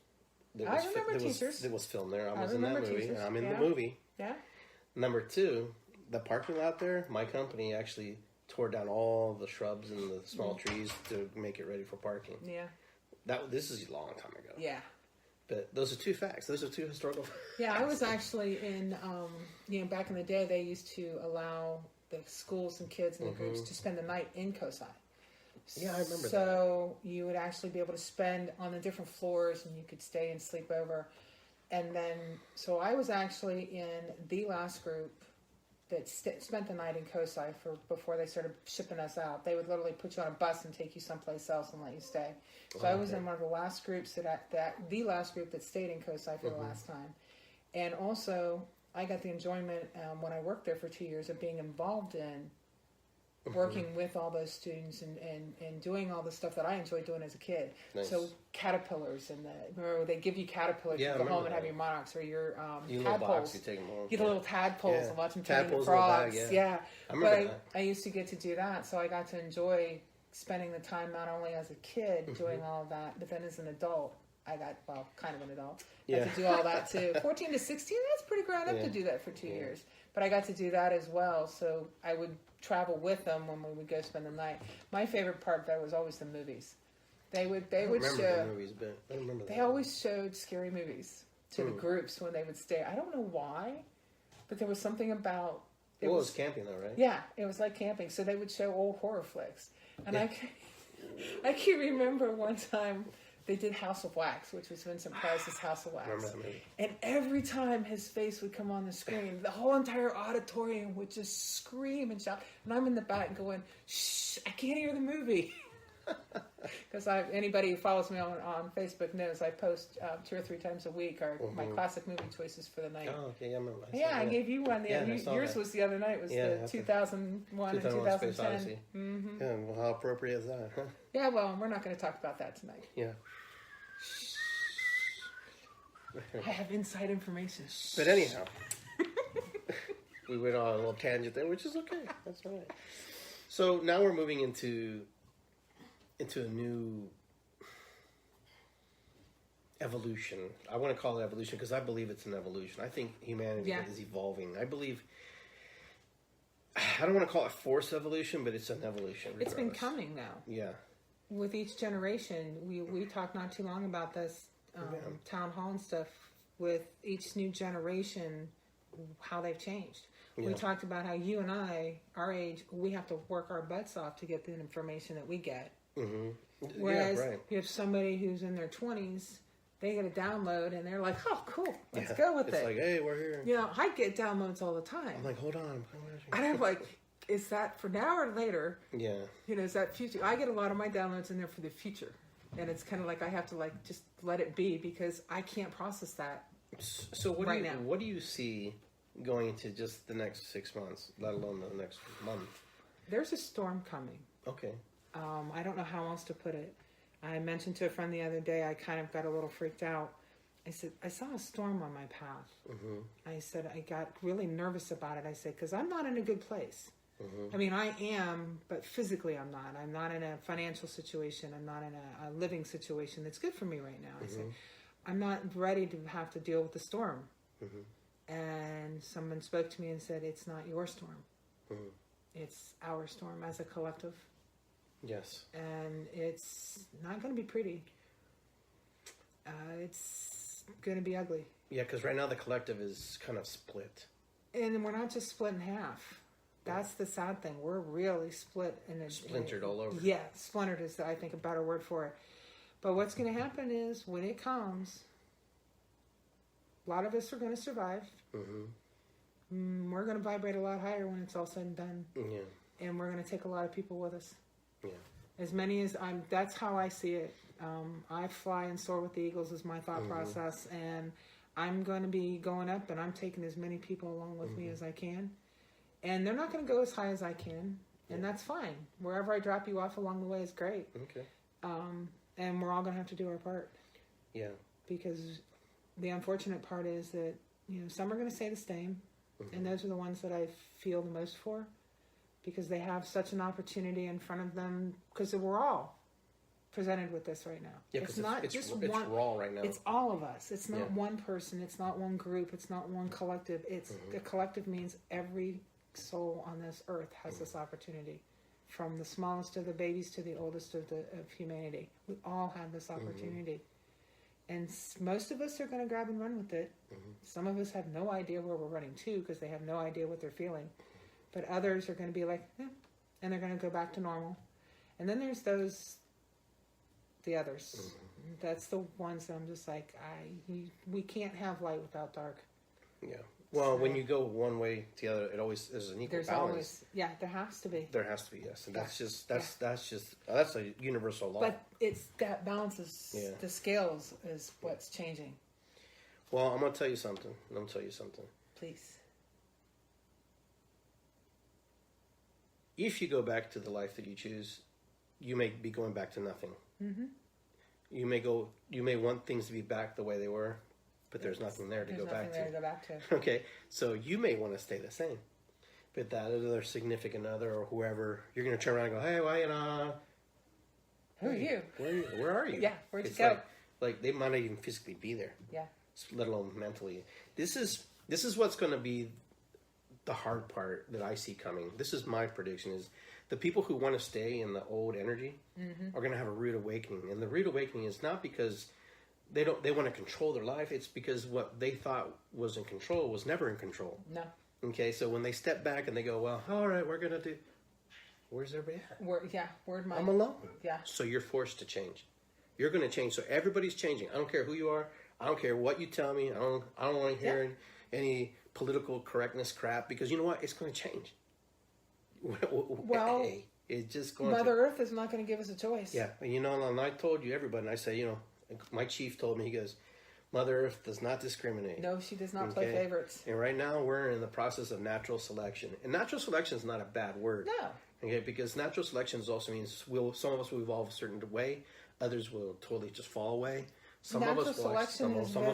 I remember Teachers. It was filmed there. I was in that movie. Teachers. I'm in the movie. Yeah. Number 2, the parking lot there, my company actually tore down all the shrubs and the small trees to make it ready for parking. Yeah. This is a long time ago. Yeah. But those are 2 facts. Those are 2 historical facts. Yeah, I was actually in, back in the day, they used to allow the schools and kids and the groups to spend the night in Kosai. Yeah, I remember that. So you would actually be able to spend on the different floors, and you could stay and sleep over. And then, so I was actually in the last group that spent the night in Kosai before they started shipping us out. They would literally put you on a bus and take you someplace else and let you stay. So I was in one of the last groups the last group that stayed in Kosai for the last time. And also, I got the enjoyment when I worked there for 2 years of being involved in working with all those students and doing all the stuff that I enjoyed doing as a kid. Nice. So caterpillars remember they give you caterpillars. You go home and have your monarchs or your tadpoles. You take them home. Get the little tadpoles and watch them turn into Tadpoles frogs. in the bag, I remember that. I used to get to do that, so I got to enjoy spending the time not only as a kid doing all of that, but then as an adult. I got, kind of an adult. Got to do all that too. 14 to 16, that's pretty grown up to do that for 2 years. But I got to do that as well, so I would travel with them when we would go spend the night. My favorite part, though, was always the movies. They would show... the movies, but I don't remember that. They always showed scary movies to the groups when they would stay. I don't know why, but there was something about... It was camping, though, right? Yeah, it was like camping. So they would show old horror flicks. And I can remember one time... They did House of Wax, which was Vincent Price's House of Wax. I remember that movie. And every time his face would come on the screen, the whole entire auditorium would just scream and shout. And I'm in the back going, shh, I can't hear the movie. Because anybody who follows me on Facebook knows I post 2 or 3 times a week my classic movie choices for the night. Oh, okay, I remember. I gave you one. Yours was the other night. Was the 2001 and 2010. Space Odyssey. Yeah, well, how appropriate is that, huh? Yeah, well, we're not going to talk about that tonight. Yeah. I have inside information. But anyhow, we went on a little tangent there, which is okay. That's all right. So now we're moving into a new evolution. I want to call it evolution because I believe it's an evolution. I think humanity is evolving. I believe... I don't want to call it forced evolution, but it's an evolution. Regardless. It's been coming now. Yeah. With each generation, we talked not too long about this town hall and stuff. With each new generation, how they've changed. Yeah. We talked about how you and I, our age, we have to work our butts off to get the information that we get. Mm-hmm. Whereas you have somebody who's in their 20s, they get a download and they're like, "Oh, cool, let's go with it." It's like, "Hey, we're here." I get downloads all the time. I'm like, "Hold on." And I'm like, "Is that for now or later?" Yeah. Is that future? I get a lot of my downloads in there for the future, and it's kind of like I have to just let it be because I can't process that. So what do you see going into just the next 6 months, let alone the next month? There's a storm coming. Okay. I don't know how else to put it. I mentioned to a friend the other day, I kind of got a little freaked out. I said, I saw a storm on my path. Mm-hmm. I said, I got really nervous about it. I said, because I'm not in a good place. Mm-hmm. I mean, I am, but physically I'm not. I'm not in a financial situation. I'm not in a living situation that's good for me right now. Mm-hmm. I said, I'm not ready to have to deal with the storm. Mm-hmm. And someone spoke to me and said, it's not your storm. Mm-hmm. It's our storm as a collective. Yes. And it's not going to be pretty. It's going to be ugly. Yeah, because right now the collective is kind of split. And we're not just split in half. That's the sad thing. We're really split. Splintered all over. Yeah, splintered is, I think, a better word for it. But what's going to happen is when it comes, a lot of us are going to survive. Mm-hmm. We're going to vibrate a lot higher when it's all said and done. Yeah. And we're going to take a lot of people with us. Yeah. As many as that's how I see it. I fly and soar with the eagles is my thought process, and I'm going to be going up, and I'm taking as many people along with me as I can. And they're not going to go as high as I can, and that's fine. Wherever I drop you off along the way is great. Okay. And we're all going to have to do our part. Yeah. Because the unfortunate part is that, some are going to stay the same, and those are the ones that I feel the most for, because they have such an opportunity in front of them, because we're all presented with this right now. Yeah, it's not just one. It's raw right now. It's all of us. It's not one person. It's not one group. It's not one collective. It's the collective means every soul on this earth has this opportunity, from the smallest of the babies to the oldest of humanity. We all have this opportunity, and most of us are going to grab and run with it. Some of us have no idea where we're running to, because they have no idea what they're feeling, but others are going to be like, and they're going to go back to normal. And then there's the others. That's the ones that I'm just like, we can't have light without dark. Yeah. Well, when you go one way to the other, it always is an equal balance. Always, there has to be. There has to be, yes, and that's a universal law. But it's that balance is the scales is what's changing. Well, I'm gonna tell you something. Please. If you go back to the life that you choose, you may be going back to nothing. You may want things to be back the way they were, but there's nothing there to go back to. Okay, so you may want to stay the same, but that other significant other or whoever, you're going to turn around and go, hey, why, who are you? Where are you? Yeah, where'd you go? Like they might not even physically be there. Yeah. Let alone mentally. This is what's going to be the hard part that I see coming. This is my prediction: is the people who want to stay in the old energy are going to have a rude awakening, and the rude awakening is not because they want to control their life. It's because what they thought was in control was never in control. No. Okay, so when they step back and they go, well, all right, we're going to do. Where's everybody at? I'm alone. Yeah. So you're forced to change. You're going to change. So everybody's changing. I don't care who you are. I don't care what you tell me. I don't want to hear any political correctness crap, because you know what? It's going to change. Well, it's just going Mother Earth is not going to give us a choice. Yeah, and and I told you everybody, and I say, my chief told me, he goes, Mother Earth does not discriminate. No, she does not play favorites. And right now we're in the process of natural selection, and natural selection is not a bad word. No. Okay, because natural selection also means some of us will evolve a certain way, others will totally just fall away. Some of us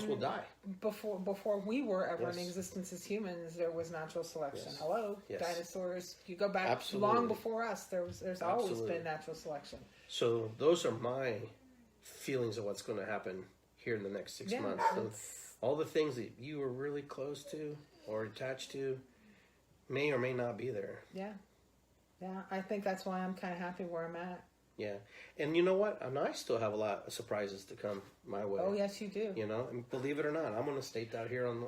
will die. Before we were ever in existence as humans, there was natural selection. Yes. Hello, yes. Dinosaurs. You go back long before us. There's always been natural selection. So those are my feelings of what's going to happen here in the next 6 months. So all the things that you were really close to or attached to may or may not be there. Yeah. I think that's why I'm kind of happy where I'm at. Yeah, and you know what? And I still have a lot of surprises to come my way. Oh yes, you do. And believe it or not, I'm going to state that here on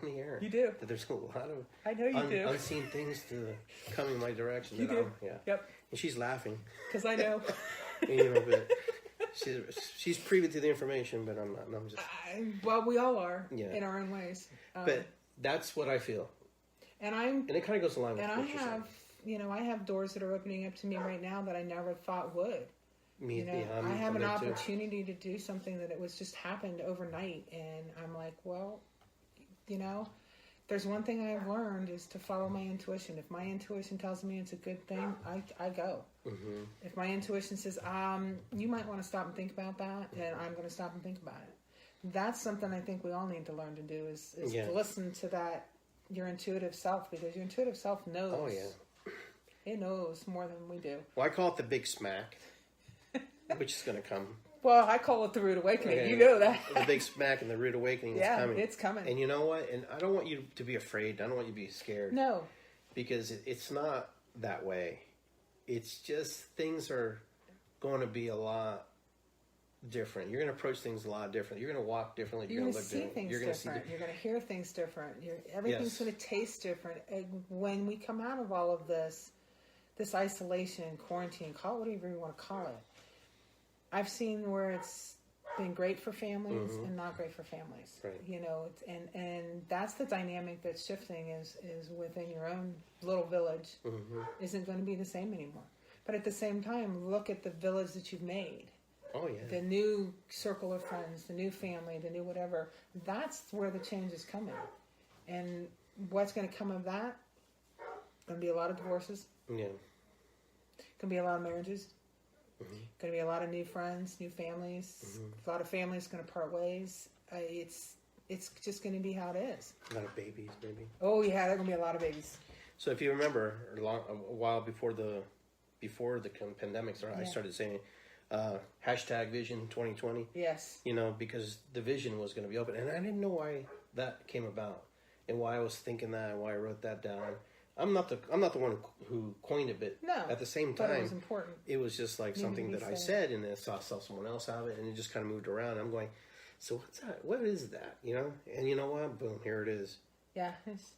the air. You do. That there's a lot of I know you do unseen things to come in my direction. You do. Yep. And she's laughing because I know. But she's privy to the information, but I'm not. No, I'm just. Well, we all are in our own ways. But that's what I feel. And it kind of goes along with what you're saying. I have doors that are opening up to me right now that I never thought would. I have an opportunity to do something that it was just happened overnight, and I'm like, well, there's one thing I've learned is to follow my intuition. If my intuition tells me it's a good thing, I go. Mm-hmm. If my intuition says, you might want to stop and think about that, then I'm going to stop and think about it. That's something I think we all need to learn to do is to listen to that, your intuitive self, because your intuitive self knows. Oh, yeah. It knows more than we do. Well, I call it the big smack, which is going to come. Well, I call it the rude awakening. Okay. You know that. The big smack and the rude awakening is coming. Yeah, it's coming. And you know what? And I don't want you to be afraid. I don't want you to be scared. No. Because it's not that way. It's just things are going to be a lot different. You're going to approach things a lot different. You're going to walk differently. You're going to see things different. You're going to hear things different. Everything's going to taste different. And when we come out of all of this isolation, quarantine, call it whatever you want to call it. I've seen where it's been great for families and not great for families. Right. And that's the dynamic that's shifting is within your own little village isn't going to be the same anymore. But at the same time, look at the village that you've made. Oh, yeah. The new circle of friends, the new family, the new whatever. That's where the change is coming. And what's going to come of that? Going to be a lot of divorces. Yeah. Going to be a lot of marriages. Mm-hmm. Going to be a lot of new friends, new families. Mm-hmm. A lot of families going to part ways. It's just going to be how it is. A lot of babies, maybe. Oh yeah, there are going to be a lot of babies. So if you remember, a while before the pandemic started, I started saying hashtag Vision 2020. Yes. Because the vision was going to be open, and I didn't know why that came about, and why I was thinking that, and why I wrote that down. I'm not the one who coined it, but no, at the same time, it was important. It was just like something that I said, and then I saw someone else have it, and it just kind of moved around. I'm going, so what's that? What is that? And you know what? Boom, here it is. Yeah.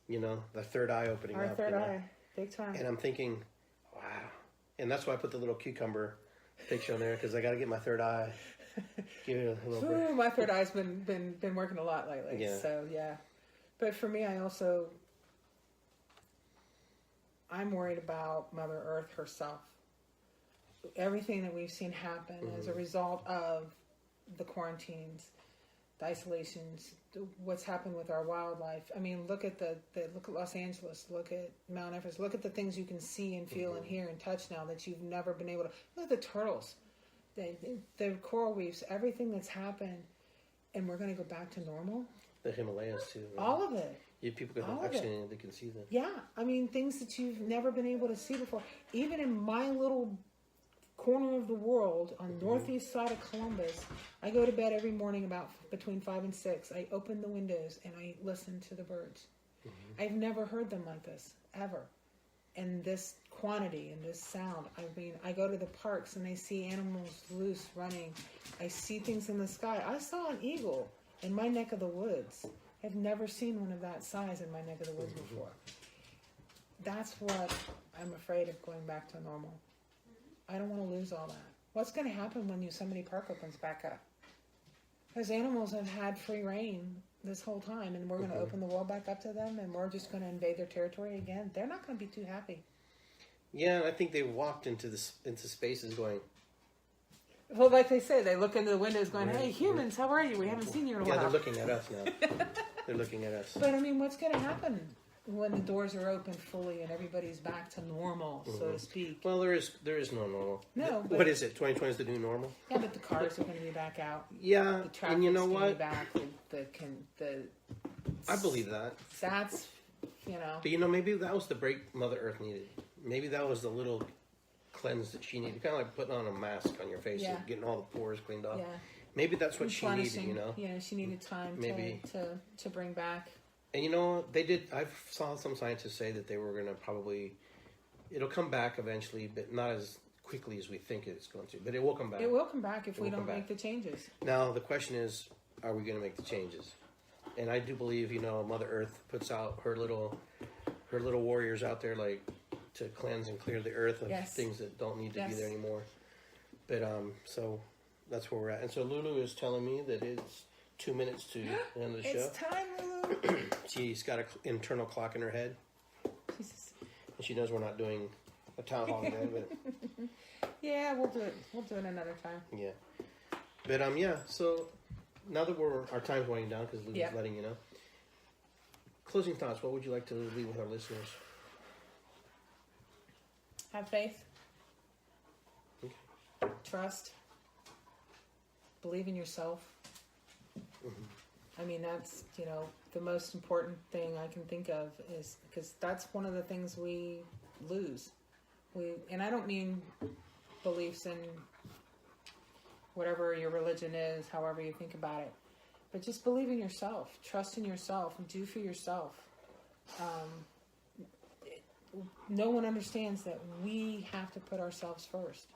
The third eye opening up. Our third eye, big time. And I'm thinking, wow. And that's why I put the little cucumber picture on there, because I got to get my third eye. Give it a little break. My third eye's been working a lot lately. Yeah. So yeah, but for me, I'm worried about Mother Earth herself. Everything that we've seen happen as a result of the quarantines, the isolations, what's happened with our wildlife. I mean, look at look at Los Angeles, look at Mount Everest, look at the things you can see and feel and hear and touch now that you've never been able to. Look at the turtles, the coral reefs, everything that's happened, and we're going to go back to normal. The Himalayas too. Right? All of it. Yeah, people they can see them. Yeah, I mean things that you've never been able to see before. Even in my little corner of the world on northeast side of Columbus, I go to bed every morning about between 5 and 6. I open the windows and I listen to the birds. I've never heard them like this ever, and this quantity and this sound. I mean, I go to the parks and I see animals loose running. I see things in the sky. I saw an eagle in my neck of the woods. I've never seen one of that size in my neck of the woods before. That's what I'm afraid of, going back to normal. I don't want to lose all that. What's going to happen when Yosemite Park opens back up? Those animals have had free reign this whole time, and we're going to open the world back up to them, and we're just going to invade their territory again. They're not going to be too happy. Yeah, and I think they walked into spaces going. Well, like they say, they look into the windows going, "Hey, humans, how are you? We haven't seen you in a while." Yeah, they're looking at us now. They're looking at us. But I mean, what's going to happen when the doors are open fully and everybody's back to normal, so to speak? Well, there is no normal. No. What is it? 2020 is the new normal? Yeah, but the cars are going to be back out. Yeah, the traffic's and you know what? Back. I believe that. That's, But maybe that was the break Mother Earth needed. Maybe that was the little cleanse that she needed. Kind of like putting on a mask on your face and getting all the pores cleaned off. Yeah. Maybe that's what she needed, Yeah, she needed time to bring back. And they did. I saw some scientists say that they were going to it'll come back eventually, but not as quickly as we think it's going to. But it will come back. It will come back if we don't make the changes. Now, the question is, are we going to make the changes? And I do believe, Mother Earth puts out her little warriors out there, like, to cleanse and clear the earth of things that don't need to be there anymore. But, so that's where we're at. And so Lulu is telling me that it's 2 minutes to the end of the show. It's time, Lulu. She's got an internal clock in her head. Jesus. And she knows we're not doing a town hall today, but... Yeah, we'll do it. We'll do it another time. Yeah. But, so now that our time's winding down, because Lulu's letting you know. Closing thoughts, what would you like to leave with our listeners? Have faith. Okay. Trust. Believe in yourself. I mean, that's, the most important thing I can think of, is because that's one of the things we lose. And I don't mean beliefs in whatever your religion is, however you think about it, but just believe in yourself, trust in yourself, and do for yourself. No one understands that we have to put ourselves first.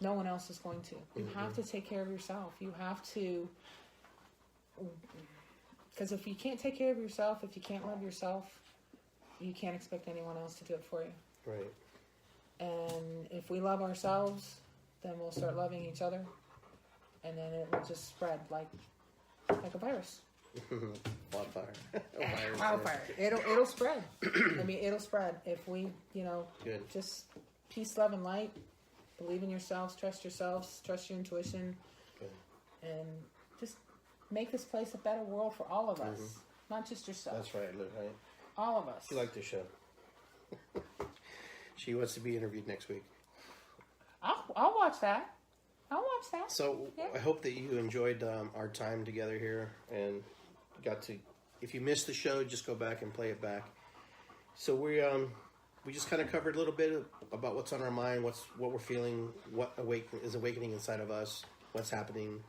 No one else is going to. You have to take care of yourself. You have to, because if you can't take care of yourself, if you can't love yourself, you can't expect anyone else to do it for you. Right. And if we love ourselves, then we'll start loving each other, and then it will just spread like a virus. Wildfire. It'll spread. I mean, it'll spread if we, Good. just peace, love, and light. believe in yourselves, trust your intuition, and just make this place a better world for all of us, not just yourself. That's right, Lou, right? All of us. She liked the show. She wants to be interviewed next week. I'll watch that. I'll watch that. So I hope that you enjoyed our time together here and got to. If you missed the show, just go back and play it back. So we just kind of covered a little bit about what's on our mind, what we're feeling, what is awakening inside of us, what's happening.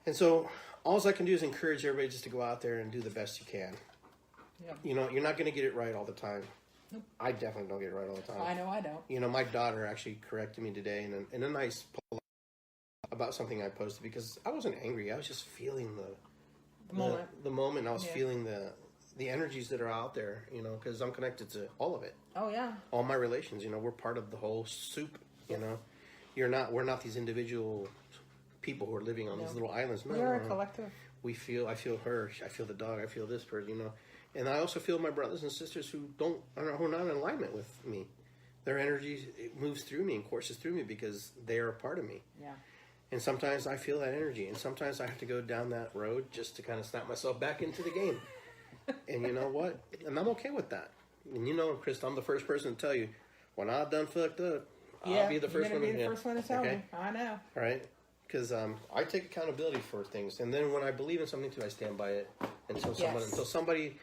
And so all I can do is encourage everybody just to go out there and do the best you can. Yeah. You know, you're not going to get it right all the time. Nope. I definitely don't get it right all the time. I know I don't. You know, my daughter actually corrected me today in a nice about something I posted because I wasn't angry. I was just feeling the moment. I was feeling the energies that are out there, you know, because I'm connected to all of it. Oh, yeah. All my relations, you know, we're part of the whole soup, you know. We're not these individual people who are living on these little islands. No, we're a collective. I feel her, I feel the dog, I feel this person, you know. And I also feel my brothers and sisters who are not in alignment with me. Their energy moves through me and courses through me because they are a part of me. Yeah. And sometimes I feel that energy, and sometimes I have to go down that road just to kind of snap myself back into the game. And you know what? And I'm okay with that. And you know, Krista, I'm the first person to tell you, when I'm done fucked up, I'll be the first one. You're going to be the first one to tell me. I know. All right? Because I take accountability for things. And then when I believe in something too, I stand by it until somebody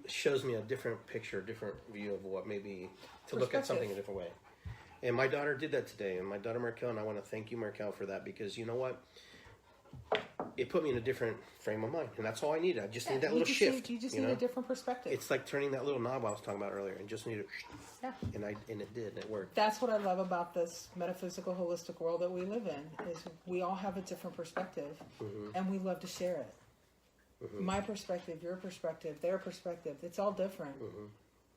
shows me a different picture, a different view of what maybe to look at something a different way. And my daughter did that today. And my daughter, Markel, and I want to thank you, Markel, for that. Because you know what? It put me in a different frame of mind. And that's all I needed. I just need that little shift. You just need a different perspective. It's like turning that little knob I was talking about earlier. And just need to... Yeah. And it did. It worked. That's what I love about this metaphysical, holistic world that we live in, is we all have a different perspective. And we love to share it. My perspective, your perspective, their perspective, it's all different.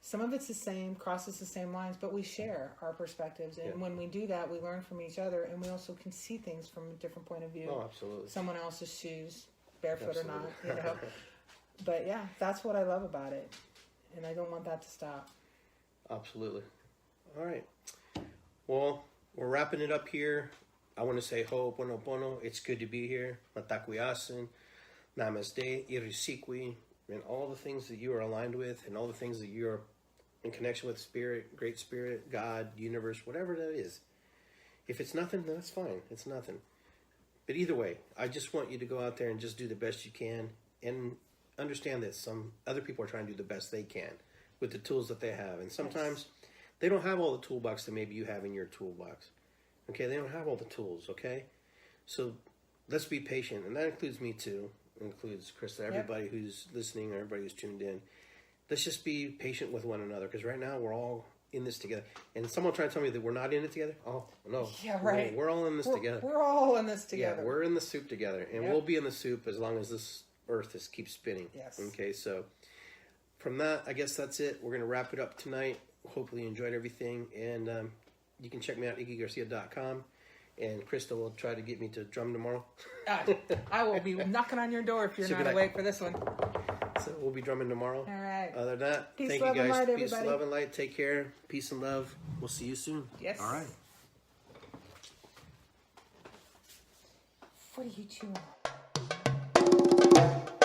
Some of it's the same, crosses the same lines, but we share our perspectives. And when we do that, we learn from each other, and we also can see things from a different point of view. Oh, absolutely. Someone else's shoes, barefoot or not, you know. But yeah, that's what I love about it. And I don't want that to stop. Absolutely. All right. Well, we're wrapping it up here. I want to say ho'oponopono. It's good to be here. Matakuyasin. Namaste. Irisikwi. And all the things that you are aligned with and all the things that you're in connection with spirit, great spirit, God, universe, whatever that is. If it's nothing, then that's fine. It's nothing. But either way, I just want you to go out there and just do the best you can and understand that some other people are trying to do the best they can with the tools that they have. And sometimes they don't have all the toolbox that maybe you have in your toolbox. Okay, they don't have all the tools, okay? So let's be patient. And that includes me too. It includes Krista, everybody who's listening, everybody who's tuned in. Let's just be patient with one another because right now we're all in this together. And someone trying to tell me that we're not in it together? Oh, no. Yeah, right. We're all in this together. We're all in this together. Yeah, we're in the soup together. And we'll be in the soup as long as this earth keeps spinning. Yes. Okay, so from that, I guess that's it. We're going to wrap it up tonight. Hopefully you enjoyed everything. And you can check me out at iggygarcia.com. And Krista will try to get me to drum tomorrow. I will be knocking on your door if you're not awake for this one. So we'll be drumming tomorrow. All right. Other than that, peace, thank love, you guys. and light, Peace, everybody. love, and light. Take care. Peace and love. We'll see you soon. Yes. All right. What are you chewing on?